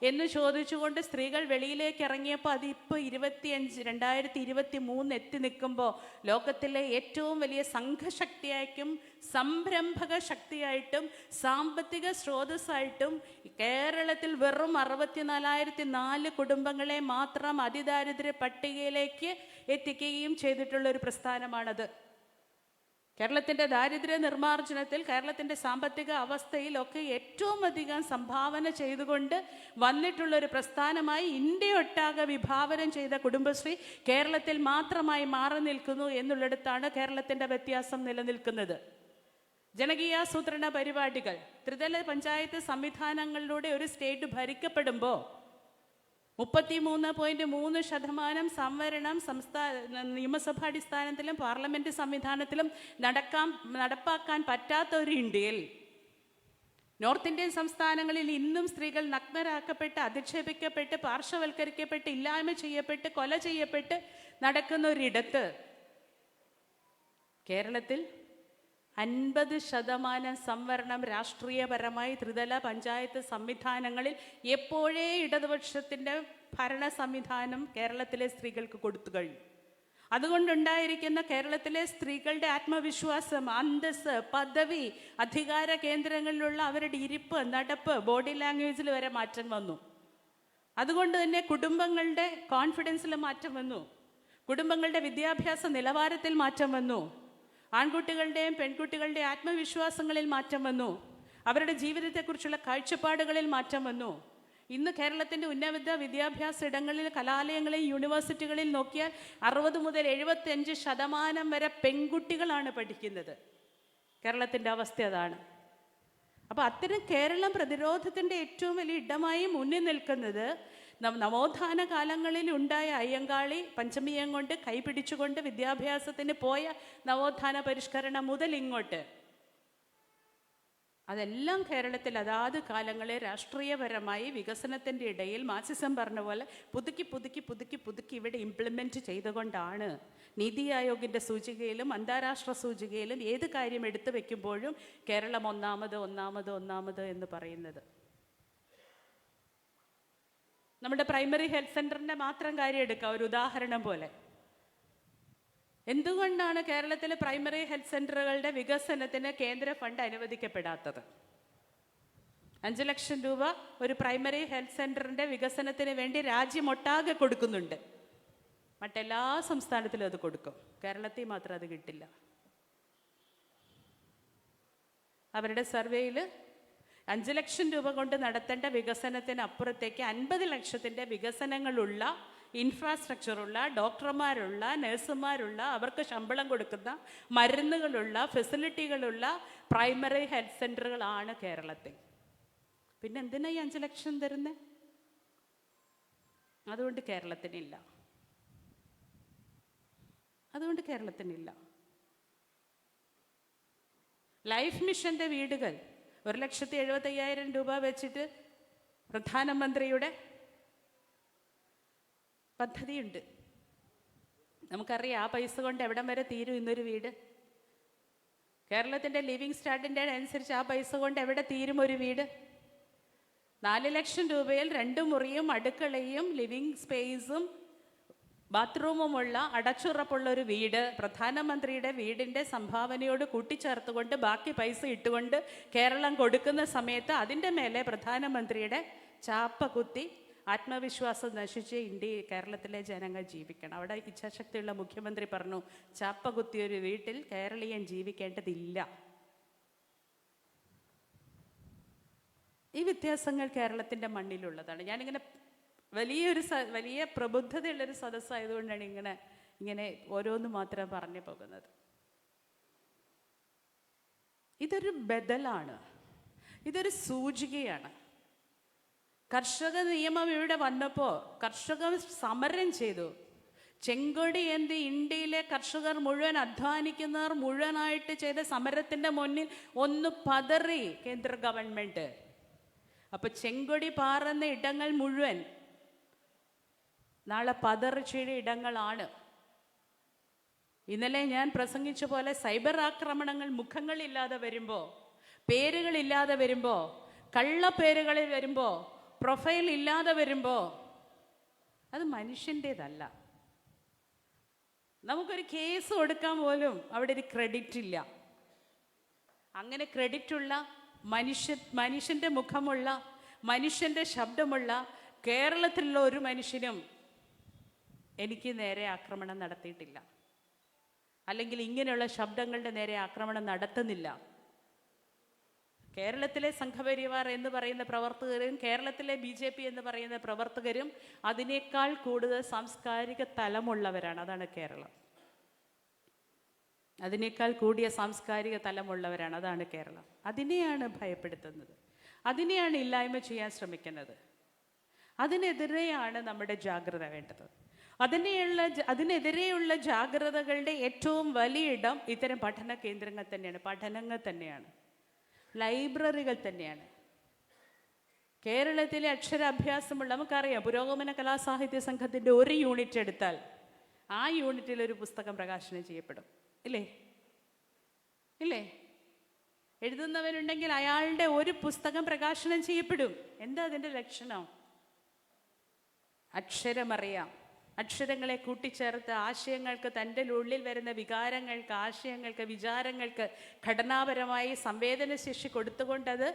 എന്ന് ചോദിച്ചുകൊണ്ട് സ്ത്രീകൾ വെളിയിലേക്ക് ഇറങ്ങിയപ്പോൾ അതിപ്പോൾ 2023 എത്തി നിൽക്കുമ്പോൾ ലോകത്തിലെ ഏറ്റവും വലിയ സംഘശക്തിയായിട്ടും സംരംഭക ശക്തിയായിട്ടും സാമ്പത്തിക സ്രോതസ്സായിട്ടും കേരളത്തിൽ വെറും 64,004 കുടുംബങ്ങളെ മാത്രം അതിദാരിദ്ര്യ പട്ടികയിലേക്ക് എത്തിക്കുകയും ചെയ്തിട്ടുള്ള ഒരു പ്രസ്ഥാനമാണത്. കേരളത്തിൻ്റെ ദാരിദ്ര്യ നിർമ്മാർജ്ജനത്തിൽ, കേരളത്തിൻ്റെ സാമ്പത്തിക അവസ്ഥയിലൊക്കെ ഏറ്റവും അധികം സംഭാവന ചെയ്തുകൊണ്ട് വന്നിട്ടുള്ളൊരു പ്രസ്ഥാനമായി ഇന്ത്യയൊട്ടാകെ വിഭാവനം ചെയ്ത കുടുംബശ്രീ കേരളത്തിൽ മാത്രമായി മാറി നിൽക്കുന്നു എന്നുള്ളിടത്താണ് കേരളത്തിൻ്റെ വ്യത്യാസം നിലനിൽക്കുന്നത്. ജനകീയാസൂത്രണ പരിപാടികൾ, ത്രിതല പഞ്ചായത്ത് സംവിധാനങ്ങളിലൂടെ ഒരു സ്റ്റേറ്റ് ഭരിക്കപ്പെടുമ്പോൾ 33.3% സംവരണം നിയമസഭാടിസ്ഥാനത്തിലും പാർലമെന്റ് സംവിധാനത്തിലും നടപ്പാക്കാൻ പറ്റാത്ത ഒരു ഇന്ത്യയിൽ നോർത്ത് ഇന്ത്യൻ സംസ്ഥാനങ്ങളിൽ ഇന്നും സ്ത്രീകൾ നഗ്നരാക്കപ്പെട്ട്, അധിക്ഷേപിക്കപ്പെട്ട്, പാർശ്വവൽക്കരിക്കപ്പെട്ട്, ഇല്ലായ്മ ചെയ്യപ്പെട്ട്, കൊല ചെയ്യപ്പെട്ട് നടക്കുന്ന ഒരിടത്ത് കേരളത്തിൽ 50% സംവരണം രാഷ്ട്രീയപരമായി ത്രിതല പഞ്ചായത്ത് സംവിധാനങ്ങളിൽ എപ്പോഴേ ഇടതുപക്ഷത്തിൻ്റെ ഭരണ സംവിധാനം കേരളത്തിലെ സ്ത്രീകൾക്ക് കൊടുത്തു കഴിഞ്ഞു. അതുകൊണ്ടുണ്ടായിരിക്കുന്ന കേരളത്തിലെ സ്ത്രീകളുടെ ആത്മവിശ്വാസം, അന്തസ്സ്, പദവി, അധികാര കേന്ദ്രങ്ങളിലുള്ള അവരുടെ ഇരിപ്പ്, നടപ്പ്, ബോഡി ലാംഗ്വേജിൽ വരെ മാറ്റം വന്നു. അതുകൊണ്ട് തന്നെ കുടുംബങ്ങളുടെ കോൺഫിഡൻസിൽ മാറ്റം വന്നു, കുടുംബങ്ങളുടെ വിദ്യാഭ്യാസ നിലവാരത്തിൽ മാറ്റം വന്നു, ആൺകുട്ടികളുടെയും പെൺകുട്ടികളുടെയും ആത്മവിശ്വാസങ്ങളിൽ മാറ്റം വന്നു, അവരുടെ ജീവിതത്തെക്കുറിച്ചുള്ള കാഴ്ചപ്പാടുകളിൽ മാറ്റം വന്നു. ഇന്ന് കേരളത്തിൻ്റെ ഉന്നത വിദ്യാഭ്യാസ ഇടങ്ങളിൽ, കലാലയങ്ങളിൽ, യൂണിവേഴ്സിറ്റികളിൽ നോക്കിയാൽ 60 മുതൽ 75% വരെ പെൺകുട്ടികളാണ് പഠിക്കുന്നത്. കേരളത്തിൻ്റെ അവസ്ഥ അതാണ്. അപ്പോൾ അത്തരം കേരളം പ്രതിരോധത്തിൻ്റെ ഏറ്റവും വലിയ ഇടമായി മുന്നിൽ നിൽക്കുന്നത് നവോത്ഥാന കാലങ്ങളിൽ ഉണ്ടായ അയ്യങ്കാളി പഞ്ചമിയം കൊണ്ട് കൈപിടിച്ചുകൊണ്ട് വിദ്യാഭ്യാസത്തിന് പോയ നവോത്ഥാന പരിഷ്കരണം മുതൽ ഇങ്ങോട്ട് അതെല്ലാം കേരളത്തിൽ അതാത് കാലങ്ങളെ രാഷ്ട്രീയപരമായി വികസനത്തിൻ്റെ ഇടയിൽ മാർക്സിസം പറഞ്ഞ പോലെ പുതുക്കി ഇവിടെ ഇംപ്ലിമെൻറ്റ് ചെയ്തുകൊണ്ടാണ് നീതി ആയോഗിൻ്റെ സൂചികയിലും അന്താരാഷ്ട്ര സൂചികയിലും ഏത് കാര്യം എടുത്തു വയ്ക്കുമ്പോഴും കേരളം ഒന്നാമത് എന്ന് പറയുന്നത്. നമ്മുടെ പ്രൈമറി ഹെൽത്ത് സെൻ്ററിൻ്റെ മാത്രം കാര്യം എടുക്കാം, ഒരു ഉദാഹരണം പോലെ. എന്തുകൊണ്ടാണ് കേരളത്തിലെ പ്രൈമറി ഹെൽത്ത് സെൻ്ററുകളുടെ വികസനത്തിന് കേന്ദ്ര ഫണ്ട് അനുവദിക്കപ്പെടാത്തത്? 5 ലക്ഷം രൂപ ഒരു പ്രൈമറി ഹെൽത്ത് സെൻ്ററിൻ്റെ വികസനത്തിന് വേണ്ടി രാജ്യമൊട്ടാകെ കൊടുക്കുന്നുണ്ട്. മറ്റെല്ലാ സംസ്ഥാനത്തിലും അത് കൊടുക്കും, കേരളത്തിൽ മാത്രം അത് കിട്ടില്ല. അവരുടെ സർവേയിൽ 5 ലക്ഷം രൂപ കൊണ്ട് നടത്തേണ്ട വികസനത്തിന് അപ്പുറത്തേക്ക് 50 ലക്ഷത്തിൻ്റെ വികസനങ്ങളുള്ള, ഇൻഫ്രാസ്ട്രക്ചറുള്ള, ഡോക്ടർമാരുള്ള, നഴ്സുമാരുള്ള, അവർക്ക് ശമ്പളം കൊടുക്കുന്ന, മരുന്നുകളുള്ള, ഫെസിലിറ്റികളുള്ള പ്രൈമറി ഹെൽത്ത് സെൻ്ററുകളാണ് കേരളത്തിൽ. പിന്നെ എന്തിനാ ഈ 5 ലക്ഷം തരുന്നത്? അതുകൊണ്ട് കേരളത്തിനില്ല. ലൈഫ് മിഷൻ്റെ വീടുകൾ 1,75,000 രൂപ വെച്ചിട്ട് പ്രധാനമന്ത്രിയുടെ പദ്ധതിയുണ്ട്. നമുക്കറിയാം ആ പൈസ കൊണ്ട് എവിടം വരെ തീരും ഇന്നൊരു വീട്. കേരളത്തിൻ്റെ ലിവിങ് സ്റ്റാൻഡേർഡ് അനുസരിച്ച് ആ പൈസ കൊണ്ട് എവിടെ തീരും ഒരു വീട്? 4 ലക്ഷം രൂപയിൽ 2 മുറിയും അടുക്കളയും ലിവിങ് സ്പേസും ബാത്റൂമുമുള്ള അടച്ചുറപ്പുള്ള ഒരു വീട് പ്രധാനമന്ത്രിയുടെ വീടിൻ്റെ സംഭാവനയോട് കൂട്ടിച്ചേർത്തുകൊണ്ട് ബാക്കി പൈസ ഇട്ടുകൊണ്ട് കേരളം കൊടുക്കുന്ന സമയത്ത് അതിൻ്റെ മേലെ പ്രധാനമന്ത്രിയുടെ ചാപ്പ കുത്തി ആത്മവിശ്വാസം നശിച്ച് കേരളത്തിലെ ജനങ്ങൾ ജീവിക്കണം. അവിടെ ഇച്ഛാശക്തിയുള്ള മുഖ്യമന്ത്രി പറഞ്ഞു, ചാപ്പ കുത്തിയൊരു വീട്ടിൽ കേരളീയൻ ജീവിക്കേണ്ടതില്ല. ഈ വ്യത്യാസങ്ങൾ കേരളത്തിൻ്റെ മണ്ണിലുള്ളതാണ്. ഞാനിങ്ങനെ വലിയ പ്രബുദ്ധതയുള്ളൊരു സദസ്സായതുകൊണ്ടാണ് ഇങ്ങനെ ഓരോന്ന് മാത്രം പറഞ്ഞു പോകുന്നത്. ഇതൊരു ബദലാണ്, ഇതൊരു സൂചികയാണ്. കർഷക നിയമം ഇവിടെ വന്നപ്പോൾ കർഷകർ സമരം ചെയ്തു. ചെങ്കൊടി എന്ത് ഇന്ത്യയിലെ കർഷകർ മുഴുവൻ, അധ്വാനിക്കുന്നവർ മുഴുവനായിട്ട് ചെയ്ത സമരത്തിൻ്റെ മുന്നിൽ ഒന്ന് പതറി കേന്ദ്ര ഗവൺമെൻറ്. അപ്പോൾ ചെങ്കൊടി പാറുന്ന ഇടങ്ങൾ മുഴുവൻ നാളെ പതർച്ചയുടെ ഇടങ്ങളാണ്. ഇന്നലെ ഞാൻ പ്രസംഗിച്ച പോലെ സൈബർ ആക്രമണങ്ങൾ മുഖങ്ങളില്ലാതെ വരുമ്പോൾ, പേരുകളില്ലാതെ വരുമ്പോൾ, കള്ളപ്പേരുകളിൽ വരുമ്പോൾ, പ്രൊഫൈൽ ഇല്ലാതെ വരുമ്പോൾ അത് മനുഷ്യൻ്റേതല്ല. നമുക്കൊരു കേസ് കൊടുക്കാൻ പോലും അവിടെ ഒരു ക്രെഡിറ്റ് ഇല്ല. അങ്ങനെ ക്രെഡിറ്റുള്ള മനുഷ്യൻ്റെ മുഖമുള്ള, മനുഷ്യൻ്റെ ശബ്ദമുള്ള കേരളത്തിലുള്ള ഒരു മനുഷ്യനും എനിക്ക് നേരെ ആക്രമണം നടത്തിയിട്ടില്ല, അല്ലെങ്കിൽ ഇങ്ങനെയുള്ള ശബ്ദങ്ങളുടെ നേരെ ആക്രമണം നടത്തുന്നില്ല. കേരളത്തിലെ സംഘപരിവാർ എന്ന് പറയുന്ന പ്രവർത്തകരും കേരളത്തിലെ BJP എന്ന് പറയുന്ന പ്രവർത്തകരും അതിനേക്കാൾ കൂടുതൽ സാംസ്കാരിക തലമുള്ളവരാണ്. അതാണ് കേരളം. അതിനേക്കാൾ കൂടിയ സാംസ്കാരിക തലമുള്ളവരാണ്. അതാണ് കേരളം. അതിനെയാണ് ഭയപ്പെടുത്തുന്നത്, അതിനെയാണ് ഇല്ലായ്മ ചെയ്യാൻ ശ്രമിക്കുന്നത്. അതിനെതിരെയാണ് നമ്മുടെ ജാഗ്രത വേണ്ടത്. അതിനെതിരെയുള്ള ജാഗ്രതകളുടെ ഏറ്റവും വലിയ ഇടം ഇത്തരം പഠന കേന്ദ്രങ്ങൾ തന്നെയാണ്, പഠനങ്ങൾ തന്നെയാണ്, ലൈബ്രറികൾ തന്നെയാണ്. കേരളത്തിലെ അക്ഷരാഭ്യാസമുള്ള, നമുക്കറിയാം, പുരോഗമന കലാസാഹിത്യ സംഘത്തിൻ്റെ ഒരു യൂണിറ്റ് എടുത്താൽ ആ യൂണിറ്റിൽ ഒരു പുസ്തകം പ്രകാശനം ചെയ്യപ്പെടും. ഇല്ലേ? എഴുതുന്നവരുണ്ടെങ്കിൽ അയാളുടെ ഒരു പുസ്തകം പ്രകാശനം ചെയ്യപ്പെടും. എന്താ അതിൻ്റെ ലക്ഷണം? അക്ഷരമറിയാം, അക്ഷരങ്ങളെ കൂട്ടിച്ചേർത്ത് ആശയങ്ങൾക്ക്, തൻ്റെ ഉള്ളിൽ വരുന്ന വികാരങ്ങൾക്ക്, ആശയങ്ങൾക്ക്, വിചാരങ്ങൾക്ക് ഘടനാപരമായി സംവേദനശേഷി കൊടുത്തുകൊണ്ടത്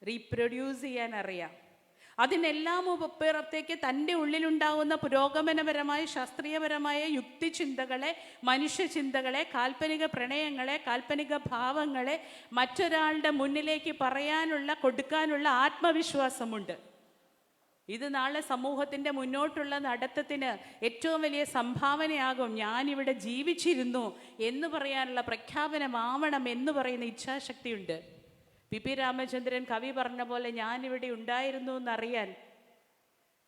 റീപ്രൊഡ്യൂസ് ചെയ്യാൻ അറിയാം. അതിനെല്ലാം അപ്പുറത്തേക്ക് തൻ്റെ ഉള്ളിലുണ്ടാകുന്ന പുരോഗമനപരമായ, ശാസ്ത്രീയപരമായ യുക്തിചിന്തകളെ, മനുഷ്യചിന്തകളെ, കാൽപ്പനിക പ്രണയങ്ങളെ, കാൽപ്പനിക ഭാവങ്ങളെ മറ്റൊരാളുടെ മുന്നിലേക്ക് പറയാനുള്ള, കൊടുക്കാനുള്ള ആത്മവിശ്വാസമുണ്ട്. ഇത് നാളെ സമൂഹത്തിൻ്റെ മുന്നോട്ടുള്ള നടത്തത്തിന് ഏറ്റവും വലിയ സംഭാവനയാകും. ഞാനിവിടെ ജീവിച്ചിരുന്നു എന്ന് പറയാനുള്ള പ്രഖ്യാപനമാവണം എന്ന് പറയുന്ന ഇച്ഛാശക്തിയുണ്ട്. PP രാമചന്ദ്രൻ കവി പറഞ്ഞ പോലെ, ഞാനിവിടെ ഉണ്ടായിരുന്നു എന്നറിയാൻ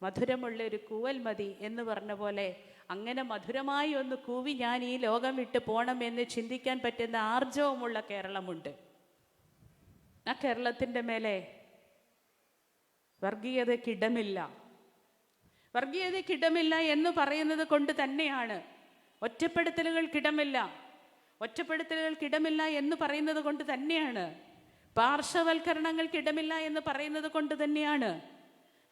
മധുരമുള്ള ഒരു കൂവൽ മതി എന്ന് പറഞ്ഞ പോലെ, അങ്ങനെ മധുരമായി ഒന്ന് കൂവി ഞാൻ ഈ ലോകം വിട്ട് പോകണമെന്ന് ചിന്തിക്കാൻ പറ്റുന്ന ആർജവമുള്ള കേരളമുണ്ട്. ആ കേരളത്തിൻ്റെ മേലെ വർഗീയതയ്ക്കിടമില്ല. വർഗീയതയ്ക്കിടമില്ല എന്ന് പറയുന്നത് കൊണ്ട് തന്നെയാണ് ഒറ്റപ്പെടുത്തലുകൾക്കിടമില്ല എന്ന് പറയുന്നത് കൊണ്ട് തന്നെയാണ്, പാർശ്വവൽക്കരണങ്ങൾക്കിടമില്ല എന്ന് പറയുന്നത് കൊണ്ട് തന്നെയാണ്,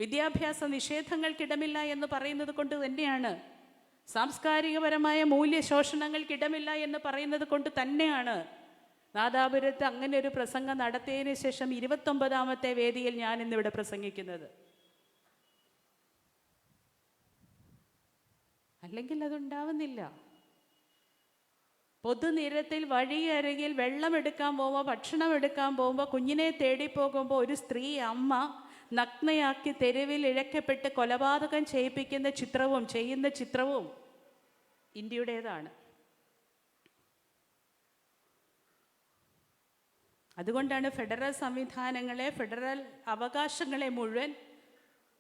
വിദ്യാഭ്യാസ നിഷേധങ്ങൾക്കിടമില്ല എന്ന് പറയുന്നത് കൊണ്ട് തന്നെയാണ്, സാംസ്കാരികപരമായ മൂല്യശോഷണങ്ങൾക്കിടമില്ല എന്ന് പറയുന്നത് കൊണ്ട് തന്നെയാണ് നാദാപുരത്ത് അങ്ങനെ ഒരു പ്രസംഗം നടത്തിയതിന് ശേഷം 29ാമത്തെ വേദിയിൽ ഞാൻ ഇന്നിവിടെ പ്രസംഗിക്കുന്നത്. അല്ലെങ്കിൽ അതുണ്ടാവുന്നില്ല. പൊതുനിരത്തിൽ വഴിയരികിൽ വെള്ളം എടുക്കാൻ പോകുമ്പോൾ, ഭക്ഷണം എടുക്കാൻ പോകുമ്പോൾ, കുഞ്ഞിനെ തേടി പോകുമ്പോൾ ഒരു സ്ത്രീ അമ്മ നഗ്നയാക്കി തെരുവിൽ ഇഴക്കപ്പെട്ട് കൊലപാതകം ചെയ്യുന്ന ചിത്രവും ഇന്ത്യയുടേതാണ്. അതുകൊണ്ടാണ് ഫെഡറൽ സംവിധാനങ്ങളെ, ഫെഡറൽ അവകാശങ്ങളെ മുഴുവൻ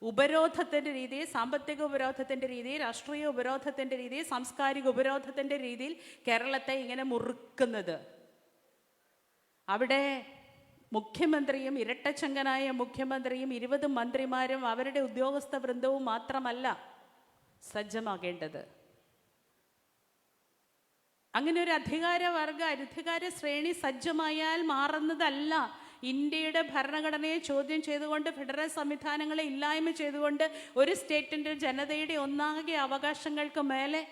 ഉപരോധത്തിൻ്റെ രീതിയിൽ, സാമ്പത്തിക ഉപരോധത്തിൻ്റെ രീതിയിൽ, രാഷ്ട്രീയ ഉപരോധത്തിൻ്റെ രീതിയിൽ, സാംസ്കാരിക ഉപരോധത്തിൻ്റെ രീതിയിൽ കേരളത്തെ ഇങ്ങനെ മുറുക്കുന്നത്. അവിടെ മുഖ്യമന്ത്രിയും, ഇരട്ടച്ചങ്കനായ മുഖ്യമന്ത്രിയും 20 മന്ത്രിമാരും അവരുടെ ഉദ്യോഗസ്ഥ വൃന്ദവും മാത്രമല്ല സജ്ജമാകേണ്ടത്. അങ്ങനെ ഒരു അധികാര ശ്രേണി സജ്ജമായാൽ മാറുന്നതല്ല. ഇന്ത്യയുടെ ഭരണഘടനയെ ചോദ്യം ചെയ്തുകൊണ്ട്, ഫെഡറൽ സംവിധാനങ്ങളെ ഇല്ലായ്മ ചെയ്തുകൊണ്ട്, ഒരു സ്റ്റേറ്റിൻ്റെ ജനതയുടെ ഒന്നാകെ അവകാശങ്ങൾക്ക് മേലെ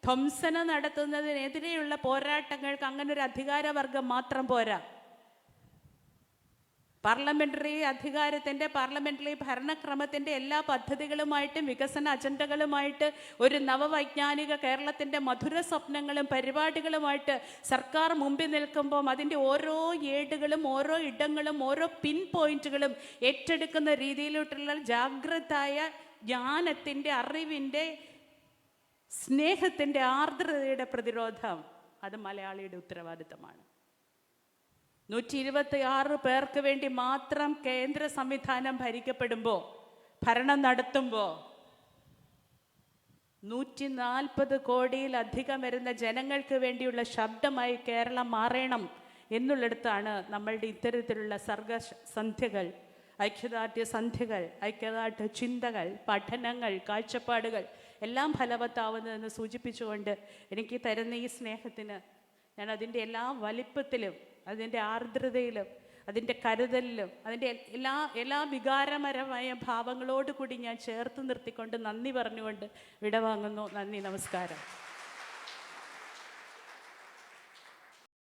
ധ്വംസന നടത്തുന്നതിനെതിരെയുള്ള പോരാട്ടങ്ങൾക്ക് അങ്ങനെ ഒരു അധികാരവർഗം മാത്രം പോരാ. പാർലമെന്ററി ഭരണക്രമത്തിൻ്റെ എല്ലാ പദ്ധതികളുമായിട്ടും വികസന അജണ്ടകളുമായിട്ട് ഒരു നവവൈജ്ഞാനിക കേരളത്തിൻ്റെ മധുര സ്വപ്നങ്ങളും പരിപാടികളുമായിട്ട് സർക്കാർ മുമ്പിൽ നിൽക്കുമ്പോൾ അതിൻ്റെ ഓരോ ഏടുകളും, ഓരോ ഇടങ്ങളും, ഓരോ പിൻ പോയിന്റുകളും ഏറ്റെടുക്കുന്ന രീതിയിലോട്ടുള്ള ജാഗ്രതായ ജ്ഞാനത്തിൻ്റെ, അറിവിൻ്റെ, സ്നേഹത്തിൻ്റെ, ആർദ്രതയുടെ പ്രതിരോധം അത് മലയാളിയുടെ ഉത്തരവാദിത്തമാണ്. 126 പേർക്ക് വേണ്ടി മാത്രം കേന്ദ്ര സംവിധാനം ഭരണം നടത്തുമ്പോൾ 140 കോടിയിലധികം വരുന്ന ജനങ്ങൾക്ക് വേണ്ടിയുള്ള ശബ്ദമായി കേരളം മാറണം എന്നുള്ളിടത്താണ് നമ്മളുടെ ഇത്തരത്തിലുള്ള സർഗസന്ധ്യകൾ, ഐക്യദാർഢ്യ സന്ധ്യകൾ, ഐക്യദാർഢ്യ ചിന്തകൾ, പഠനങ്ങൾ, കാഴ്ചപ്പാടുകൾ എല്ലാം ഫലവത്താവുന്നതെന്ന് സൂചിപ്പിച്ചുകൊണ്ട് എനിക്ക് തരുന്ന ഈ സ്നേഹത്തിന് ഞാൻ അതിൻ്റെ എല്ലാ വലിപ്പത്തിലും, അതിൻ്റെ ആർദ്രതയിലും, അതിൻ്റെ കരുതലിലും, അതിൻ്റെ എല്ലാ വികാരപരമായ ഭാവങ്ങളോട് കൂടി ഞാൻ ചേർത്ത് നിർത്തിക്കൊണ്ട് നന്ദി പറഞ്ഞുകൊണ്ട് വിടവാങ്ങുന്നു. നന്ദി, നമസ്കാരം.